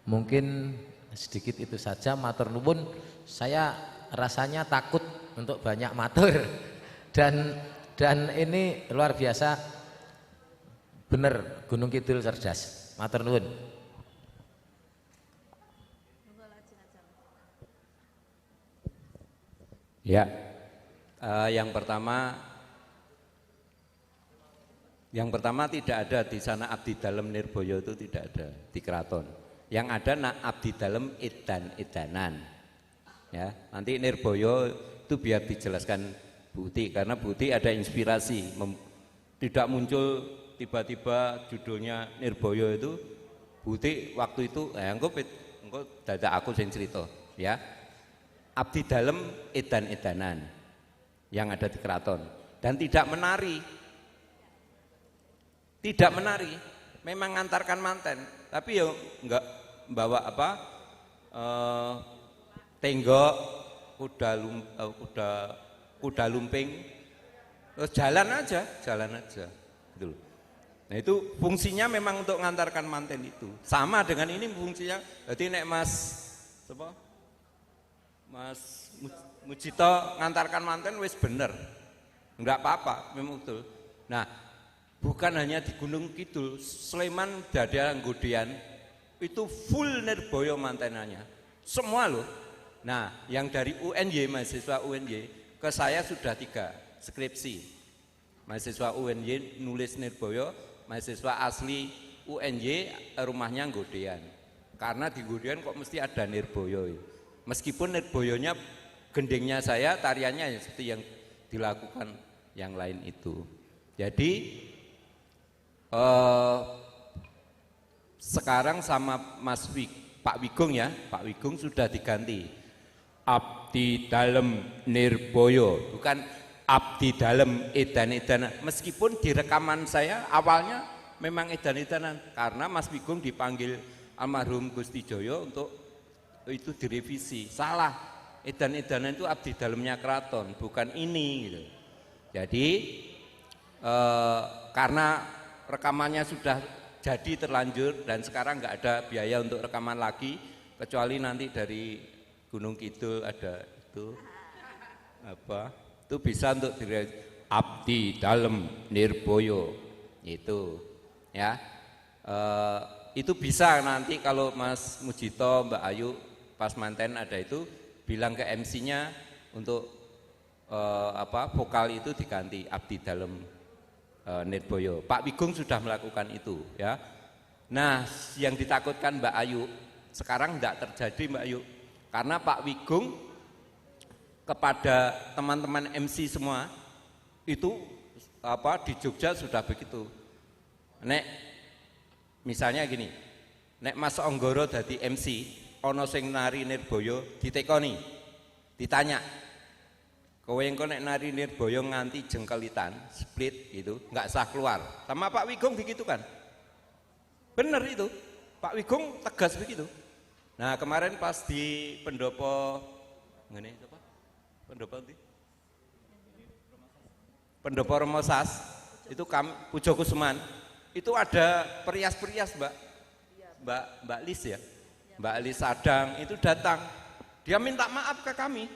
Mungkin sedikit itu saja, matur nuwun. Saya rasanya takut untuk banyak matur dan ini luar biasa, bener Gunung Kidul cerdas. Matur nuwun. Ya, yang pertama tidak ada di sana abdi dalem Nirboyo, itu tidak ada di keraton. Yang ada abdi dalem edan-edanan. Ya, nanti Nirboyo itu biar dijelaskan Bu Uti, karena Bu Uti ada inspirasi, tidak muncul tiba-tiba judulnya Nirboyo itu. Bu Uti waktu itu, engko dadak aku sing cerita, ya. Abdi dalem edan-edanan yang ada di keraton dan tidak menari, memang ngantarkan manten, tapi ya enggak bawa apa tenggok, kuda lumping, terus jalan aja gitu loh. Nah itu fungsinya memang untuk ngantarkan manten itu, sama dengan ini fungsinya. Berarti nek Mas Mujito ngantarkan manten wis bener, enggak apa-apa, memang betul. Nah, bukan hanya di Gunung Kidul, Sleman Dada Nggodean itu full Nirboyo mantenannya, semua loh. Nah, yang dari UNY, mahasiswa UNY, ke saya sudah 3 skripsi. Mahasiswa UNY nulis Nirboyo, mahasiswa asli UNY rumahnya Nggodean. Karena di Nggodean kok mesti ada Nirboyo. Meskipun Nirboyonya gendingnya saya, tariannya seperti yang dilakukan yang lain itu. Jadi sekarang sama Pak Wigung ya, Pak Wigung sudah diganti abdi dalem Nirboyo, bukan abdi dalem edan-edanan. Meskipun di rekaman saya awalnya memang edan-edanan, karena Mas Wigung dipanggil almarhum Gusti Joyo untuk itu direvisi, salah, edan-edanan itu abdi dalamnya keraton, bukan ini gitu. Jadi karena rekamannya sudah jadi terlanjur dan sekarang nggak ada biaya untuk rekaman lagi, kecuali nanti dari Gunung Kidul ada itu itu bisa untuk abdi dalem Nirboyo itu ya. Itu bisa nanti kalau Mas Mujito, Mbak Ayu pas manten ada itu bilang ke MC-nya untuk vokal itu diganti abdi dalem Nirboyo. Pak Wigung sudah melakukan itu ya. Nah, yang ditakutkan Mbak Ayu sekarang tidak terjadi Mbak Ayu, karena Pak Wigung kepada teman-teman MC semua itu di Jogja sudah begitu. Nek misalnya gini, nek Mas Onggoro dadi MC, ono sing nari Nirboyo ditekoni, ditanya, kowe engko nek nari Nirboyo nganti jengkelitan, split gitu, nggak sah keluar. Sama Pak Wigung begitu kan? Bener itu, Pak Wigung tegas begitu. Nah kemarin pas di pendopo, pendopo Remosas, itu Pujo Kusuman, itu ada perias-perias Mbak Lis ya. Mbak Lis Sadang itu datang, dia minta maaf ke kami.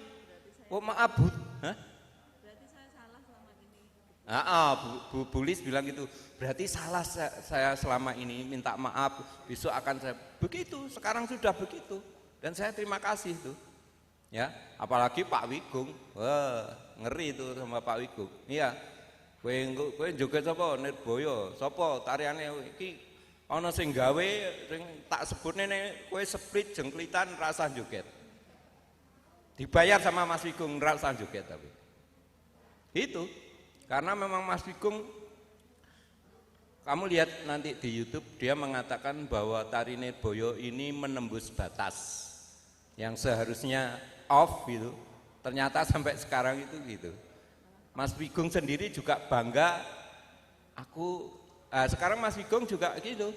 Oh maaf Bu, berarti saya salah selama ini. Bu Lis bilang gitu, berarti salah saya selama ini, minta maaf, besok akan saya begitu. Sekarang sudah begitu, dan saya terima kasih tuh. Ya, apalagi Pak Wigung, wah ngeri itu sama Pak Wigung. Iya, kowe joget sapa Nirboyo, sapa tariane iki. Ana sing gawe sing tak sebutne nek kowe split jengklitan rasa joget. Dibayar sama Mas Wigung rasa joget tapi. Itu karena memang Mas Wigung, kamu lihat nanti di YouTube dia mengatakan bahwa tari Nirboyo ini menembus batas yang seharusnya off gitu. Ternyata sampai sekarang itu gitu. Mas Wigung sendiri juga bangga. Sekarang Mas Wigung juga gitu.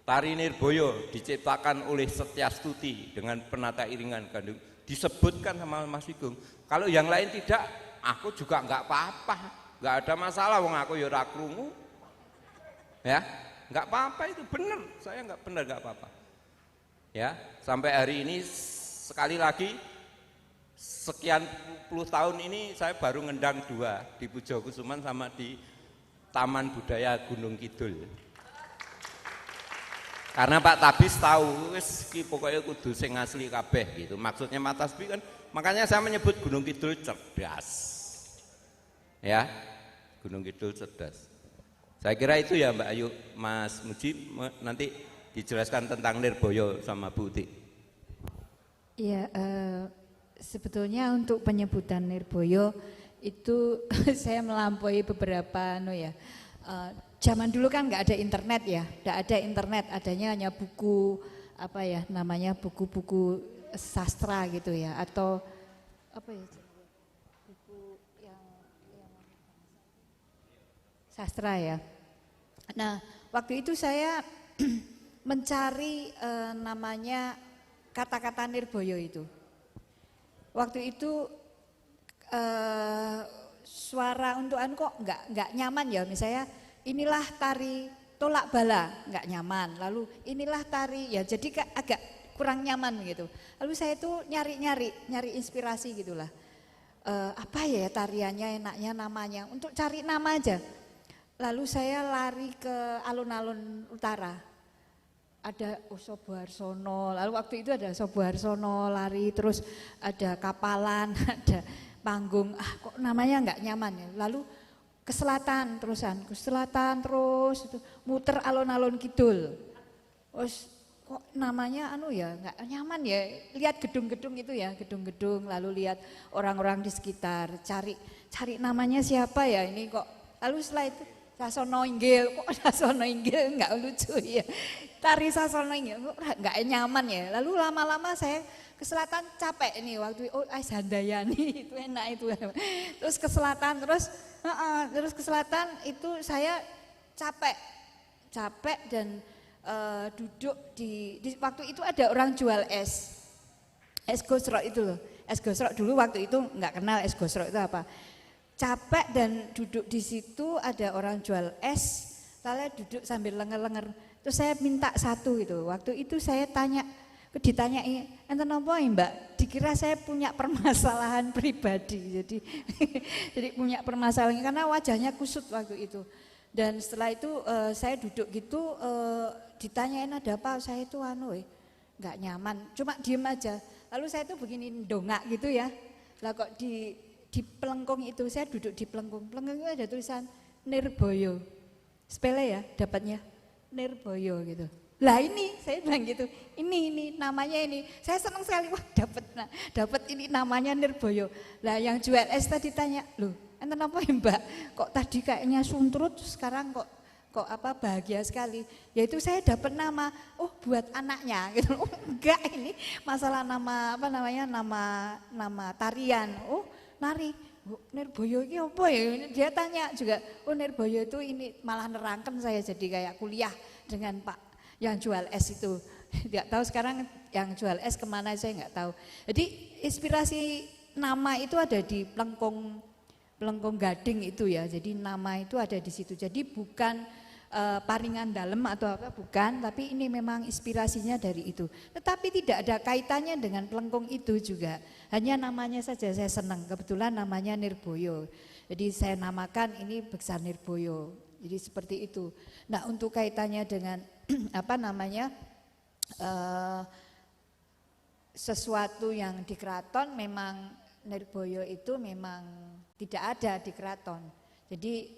Tari Nirboyo diciptakan oleh Setyastuti dengan penata iringan gandung. Disebutkan sama Mas Wigung. Kalau yang lain tidak, aku juga enggak apa-apa. Enggak ada masalah, wong aku ya ora krungu. Ya, enggak apa-apa itu benar. Saya enggak benar enggak apa-apa. Ya, sampai hari ini sekali lagi sekian puluh tahun ini saya baru ngendang 2 di Pujo Kusuman sama di Taman Budaya Gunung Kidul. Karena Pak Tabis tahu wis ki pokoknya kudu sing asli kabeh gitu. Maksudnya Mas Tabis kan, makanya saya menyebut Gunung Kidul cerdas. Ya, Gunung Kidul cerdas. Saya kira itu ya Mbak Ayu. Mas Muji nanti dijelaskan tentang Nirboyo sama Bu Uti. Iya, sebetulnya untuk penyebutan Nirboyo itu saya melampaui beberapa zaman dulu kan nggak ada internet ya, nggak ada internet, adanya hanya buku apa ya namanya buku-buku sastra gitu ya, atau apa ya buku yang sastra ya. Nah waktu itu saya mencari namanya kata-kata Nirboyo itu. Waktu itu suara untuk kok nggak nyaman ya, misalnya inilah tari tolak bala, nggak nyaman. Lalu inilah tari, ya jadi agak kurang nyaman gitu. Lalu saya itu nyari inspirasi gitulah. Apa ya tariannya enaknya namanya, untuk cari nama aja. Lalu saya lari ke alun-alun utara. Ada Sobo Harsono, lalu waktu itu ada Sobo Harsono lari, terus ada Kapalan, ada panggung, kok namanya nggak nyaman ya. Lalu ke selatan terus itu muter alun-alun kidul. Terus kok namanya nggak nyaman ya, lihat gedung-gedung itu ya, gedung-gedung, lalu lihat orang-orang di sekitar, cari namanya siapa ya ini kok. Lalu setelah itu Sasono Inggil, kok Sasono Inggil nggak lucu ya, tari Sasono Inggil nggak nyaman ya. Lalu lama-lama saya ke selatan capek ini waktu Ais Handayani itu enak itu. Terus ke selatan terus ke selatan itu saya capek dan duduk di waktu itu ada orang jual es gosrok itu loh. Es gosrok dulu waktu itu nggak kenal es gosrok itu apa. Capek dan duduk di situ ada orang jual es, saya duduk sambil lenger-lenger. Terus saya minta satu gitu. Waktu itu saya ditanyai, enten apa ya Mbak? Dikira saya punya permasalahan pribadi. Jadi punya permasalahan karena wajahnya kusut waktu itu. Dan setelah itu saya duduk gitu, ditanyain ada apa? Saya itu nggak nyaman, cuma diem aja. Lalu saya tuh begini dongak gitu ya. Lah kok di pelengkung itu, saya duduk di pelengkung itu ada tulisan Nirboyo, sepele ya dapatnya Nirboyo gitu. Lah ini saya bilang gitu, ini namanya ini, saya senang sekali, wah dapat ini namanya Nirboyo. Lah yang jual es tadi tanya, loh enten apa ya Mbak, kok tadi kayaknya suntrut, sekarang kok bahagia sekali. Yaitu saya dapat nama, buat anaknya gitu. Enggak, ini masalah nama nama tarian. Nari, Nirboyo ini apa ya? Dia tanya juga, Nirboyo itu ini malah nerangkan saya jadi kayak kuliah dengan Pak yang jual es itu. Tidak tahu sekarang yang jual es kemana saya nggak tahu. Jadi inspirasi nama itu ada di pelengkung gading itu ya. Jadi nama itu ada di situ. Jadi bukan paringan dalam atau apa, bukan, tapi ini memang inspirasinya dari itu. Tetapi tidak ada kaitannya dengan pelengkung itu juga, hanya namanya saja saya senang, kebetulan namanya Nirboyo. Jadi saya namakan ini Beksan Nirboyo, jadi seperti itu. Nah untuk kaitannya dengan sesuatu yang di keraton, memang Nirboyo itu memang tidak ada di keraton. Jadi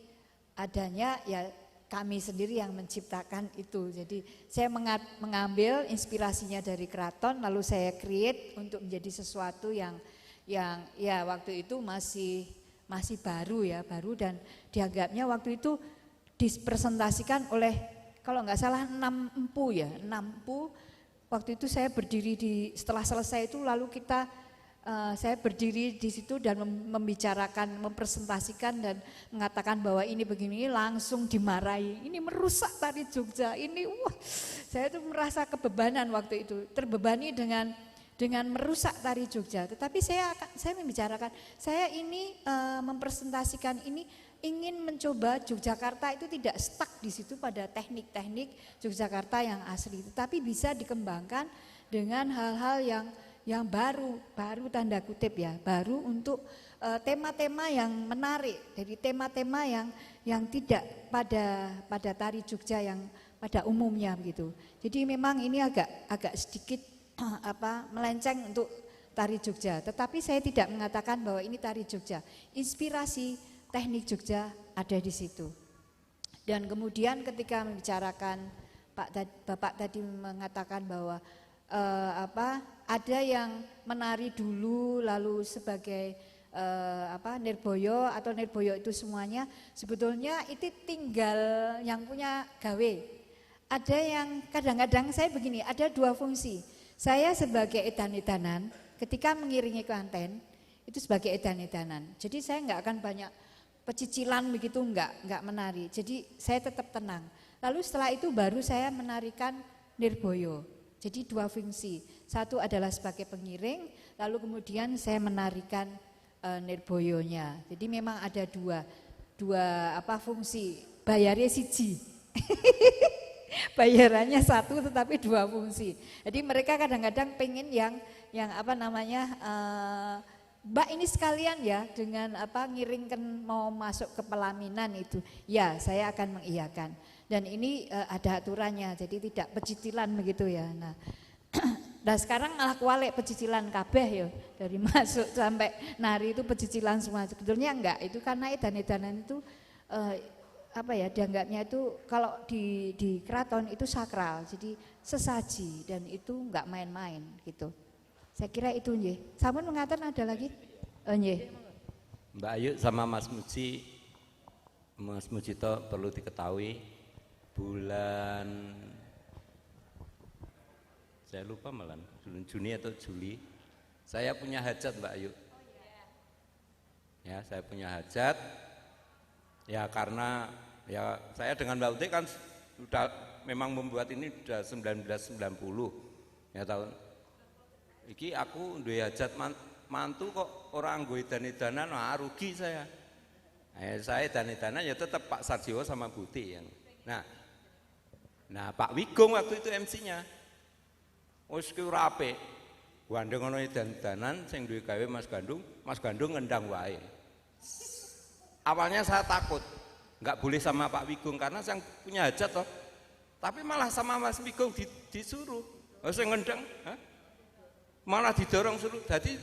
adanya ya kami sendiri yang menciptakan itu. Jadi saya mengambil inspirasinya dari keraton, lalu saya create untuk menjadi sesuatu yang ya waktu itu masih baru dan dianggapnya waktu itu dipresentasikan oleh kalau nggak salah 6 empu ya, 6 empu. Waktu itu saya berdiri setelah selesai itu lalu saya berdiri di situ dan membicarakan, mempresentasikan dan mengatakan bahwa ini begini, langsung dimarahi. Ini merusak tari Jogja. Ini saya tuh merasa kebebanan waktu itu, terbebani dengan merusak tari Jogja. Tetapi saya membicarakan, saya ini mempresentasikan ini ingin mencoba Yogyakarta itu tidak stuck di situ pada teknik-teknik Yogyakarta yang asli, tetapi bisa dikembangkan dengan hal-hal yang baru tanda kutip ya, baru untuk tema-tema yang menarik, dari tema-tema yang tidak pada tari Jogja yang pada umumnya begitu. Jadi memang ini agak sedikit melenceng untuk tari Jogja, tetapi saya tidak mengatakan bahwa ini tari Jogja. Inspirasi teknik Jogja ada di situ. Dan kemudian ketika membicarakan Bapak tadi mengatakan bahwa ada yang menari dulu lalu sebagai nirboyo atau nirboyo itu semuanya sebetulnya itu tinggal yang punya gawe. Ada yang kadang-kadang saya begini, ada dua fungsi. Saya sebagai edan-edanan ketika mengiringi kanten itu sebagai edan-edanan. Jadi saya enggak akan banyak pecicilan begitu, enggak menari. Jadi saya tetap tenang. Lalu setelah itu baru saya menarikan nirboyo. Jadi dua fungsi. Satu adalah sebagai pengiring, lalu kemudian saya menarikan nirboyonya. Jadi memang ada dua fungsi. Bayarnya siji. Bayarannya satu tetapi dua fungsi. Jadi mereka kadang-kadang pengen yang Mbak ini sekalian ya dengan ngiringkan mau masuk ke pelaminan itu. Ya, saya akan mengiyakan. Dan ini ada aturannya, jadi tidak pecicilan begitu ya. Nah sekarang malah kualek pecicilan kabeh ya, dari masuk sampai nari itu pecicilan semua. Sebetulnya enggak, itu karena edan-edanan itu dianggapnya itu kalau di keraton itu sakral, jadi sesaji dan itu enggak main-main gitu. Saya kira itu nggih. Sampun mengatakan ada lagi? Nggih. Mbak Ayu sama Mas Mujito perlu diketahui bulan saya lupa malah bulan Juni atau Juli saya punya hajat Mbak Ayu. Ya, saya punya hajat. Ya karena ya saya dengan Mbak Uti kan sudah memang membuat ini sudah 1990 ya tahun. Iki aku duwe hajat mantu kok orang gue edan-edanan, rugi saya. Saya edan-edanan ya tetap Pak Sarjiwo sama Buti yang. Nah Pak Wigung waktu itu MC-nya. Wis ki ora apik. Gandeng ngono edan-edanan sing duwe gawe Mas Gandung ngendang wae. Awalnya saya takut, nggak boleh sama Pak Wigung karena saya punya hajat toh. Tapi malah sama Mas Wigung disuruh. Saya ngendang, malah didorong suruh. Jadi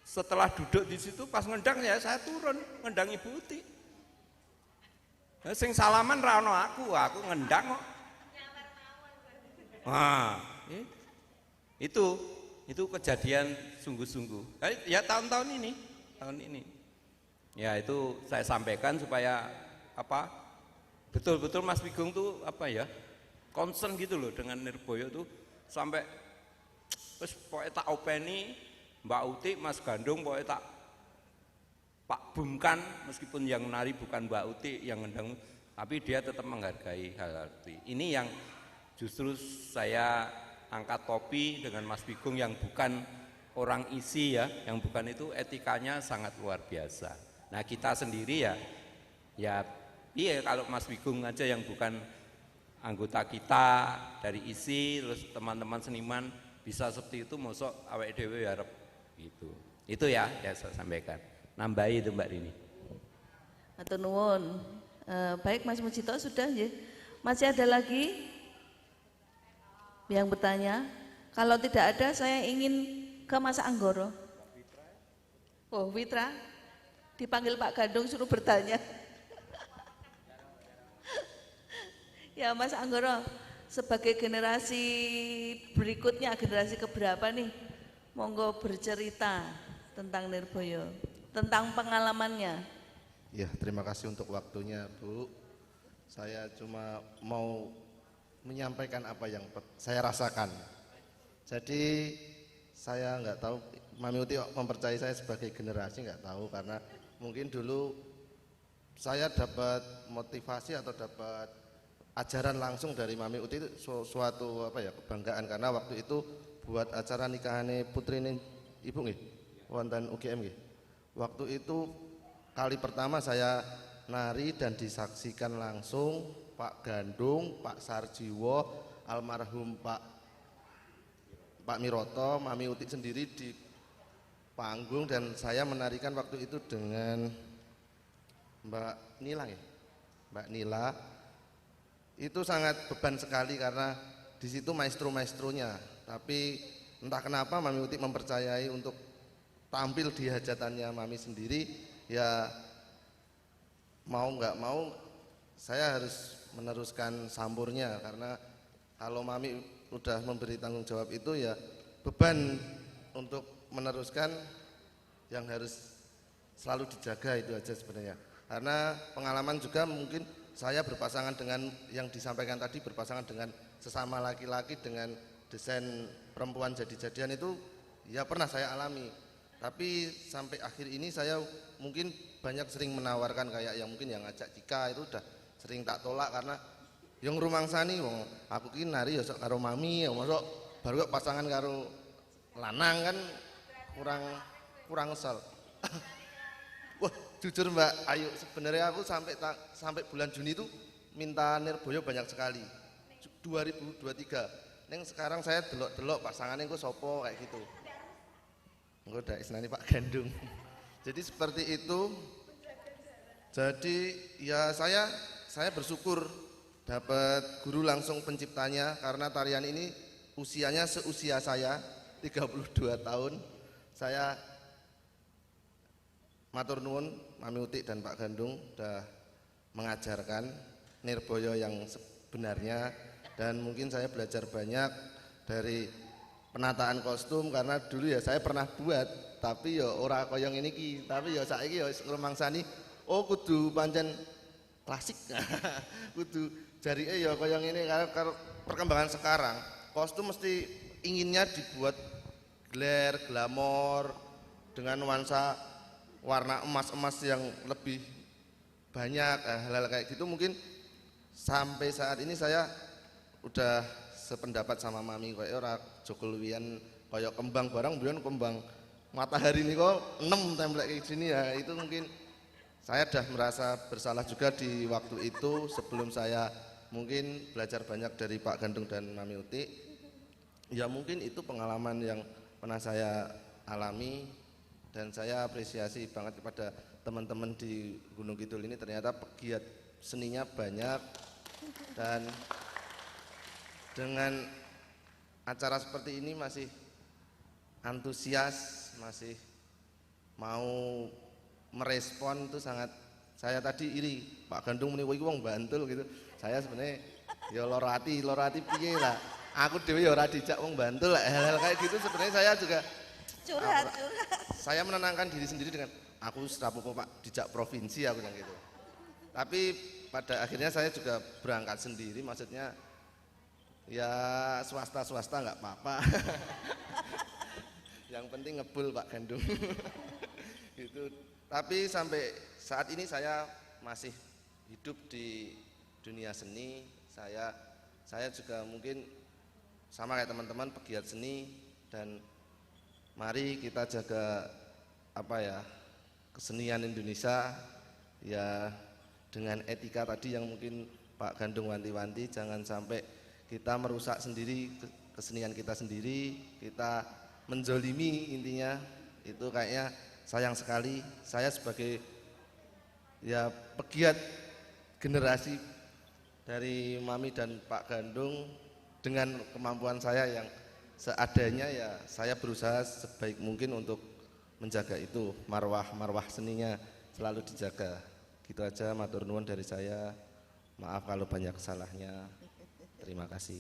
setelah duduk di situ pas ngendang ya saya turun ngendang Ibu Uti. Sing salaman ra ono aku ngendang kok. Itu kejadian sungguh-sungguh. Ya tahun ini. Ya itu saya sampaikan supaya betul-betul Mas Wigung tuh concern gitu loh dengan nirboyo tuh sampai terus pokoknya tak openi Mbak Uti, Mas Gandung pokoknya tak Pak Bumkan meskipun yang nari bukan Mbak Uti yang ngendang tapi dia tetap menghargai hal itu. Ini yang justru saya angkat topi dengan Mas Wigung yang bukan orang isi ya, yang bukan itu etikanya sangat luar biasa. Nah kita sendiri ya kalau Mas Wigung aja yang bukan anggota kita dari isi terus teman-teman seniman bisa seperti itu mosok awake dhewe harap gitu. Itu ya saya sampaikan. Nambahi itu Mbak Rini. Matur nuwun. Baik Mas Mujito sudah ya. Masih ada lagi yang bertanya? Kalau tidak ada saya ingin ke Mas Anggoro. Oh Witra, dipanggil Pak Gandung suruh bertanya. Ya Mas Anggoro, sebagai generasi berikutnya, generasi keberapa nih? Monggo bercerita tentang nirboyo, tentang pengalamannya. Ya, terima kasih untuk waktunya, Bu. Saya cuma mau menyampaikan apa yang saya rasakan. Jadi saya nggak tahu, Mami Uti mempercayai saya sebagai generasi nggak tahu karena mungkin dulu saya dapat motivasi atau dapat ajaran langsung dari Mami Uti itu suatu kebanggaan karena waktu itu buat acara nikahane putrine Ibu nggih, wonten UGM nggih. Waktu itu kali pertama saya nari dan disaksikan langsung Pak Gandung, Pak Sarjiwo, almarhum Pak Pak Miroto, Mami Uti sendiri di panggung dan saya menarikan waktu itu dengan Mbak Nila ya. Mbak Nila itu sangat beban sekali karena di situ maestro-maestronya. Tapi entah kenapa Mami Uti mempercayai untuk tampil di hajatannya Mami sendiri, ya mau nggak mau saya harus meneruskan samburnya karena kalau Mami udah memberi tanggung jawab itu ya beban untuk meneruskan yang harus selalu dijaga itu aja sebenarnya. Karena pengalaman juga mungkin saya berpasangan dengan yang disampaikan tadi, berpasangan dengan sesama laki-laki dengan desain perempuan jadi-jadian itu ya pernah saya alami. Tapi sampai akhir ini saya mungkin banyak sering menawarkan kayak yang mungkin yang ngajak Cika itu udah sering tak tolak karena yang rumangsani wong aku ki nari ya sok karo Mami ya mosok baru pasangan karo lanang kan kurang kesel. Wah, jujur Mbak Ayu, sebenarnya aku sampai bulan Juni itu minta Nirboyo banyak sekali. 2023. Neng sekarang saya delok-delok pasangannya kok sopo kayak gitu. Engko udah istilahnya Pak Gandung. Jadi seperti itu. Jadi ya saya bersyukur dapat guru langsung penciptanya karena tarian ini usianya seusia saya 32 tahun. Saya matur nuwun Mami Utik dan Pak Gandung sudah mengajarkan Nirboyo yang sebenarnya dan mungkin saya belajar banyak dari penataan kostum karena dulu ya saya pernah buat tapi ya ora kaya ngene iki tapi ya saiki ya ngrumangsani oh kudu pancen klasik kudu jarike ya kaya ngene karo perkembangan sekarang kostum mesti inginnya dibuat glamor dengan nuansa warna emas-emas yang lebih banyak hal-hal kayak gitu mungkin sampai saat ini saya udah sependapat sama Mami kayak ora Joko Luwian kayak kembang barang biyen kembang matahari ini kok 6 template kayak gini ya itu mungkin saya udah merasa bersalah juga di waktu itu sebelum saya mungkin belajar banyak dari Pak Gandung dan Mami Utik ya mungkin itu pengalaman yang pernah saya alami dan saya apresiasi banget kepada teman-teman di Gunung Kidul ini ternyata pegiat seninya banyak dan dengan acara seperti ini masih antusias, masih mau merespon itu sangat saya tadi iri Pak Gandung muni wong Bantul gitu. Saya sebenarnya ya lorati piye lah. Aku dhewe ya ora dijak wong Bantul hal-hal kayak gitu sebenarnya saya juga Curhat. Saya menenangkan diri sendiri dengan aku serapopo Pak dijak provinsi aku yang gitu. Tapi pada akhirnya saya juga berangkat sendiri maksudnya ya swasta nggak apa-apa. Yang penting ngebul Pak Gandung. Gitu. Tapi sampai saat ini saya masih hidup di dunia seni. Saya juga mungkin sama kayak teman-teman pegiat seni dan mari kita jaga apa ya kesenian Indonesia ya dengan etika tadi yang mungkin Pak Gandung wanti-wanti jangan sampai kita merusak sendiri kesenian kita sendiri, kita menzolimi intinya itu kayaknya sayang sekali. Saya sebagai ya pegiat generasi dari Mami dan Pak Gandung dengan kemampuan saya yang seadanya ya saya berusaha sebaik mungkin untuk menjaga itu marwah seninya selalu dijaga. Gitu aja matur nuwun dari saya. Maaf kalau banyak salahnya. Terima kasih.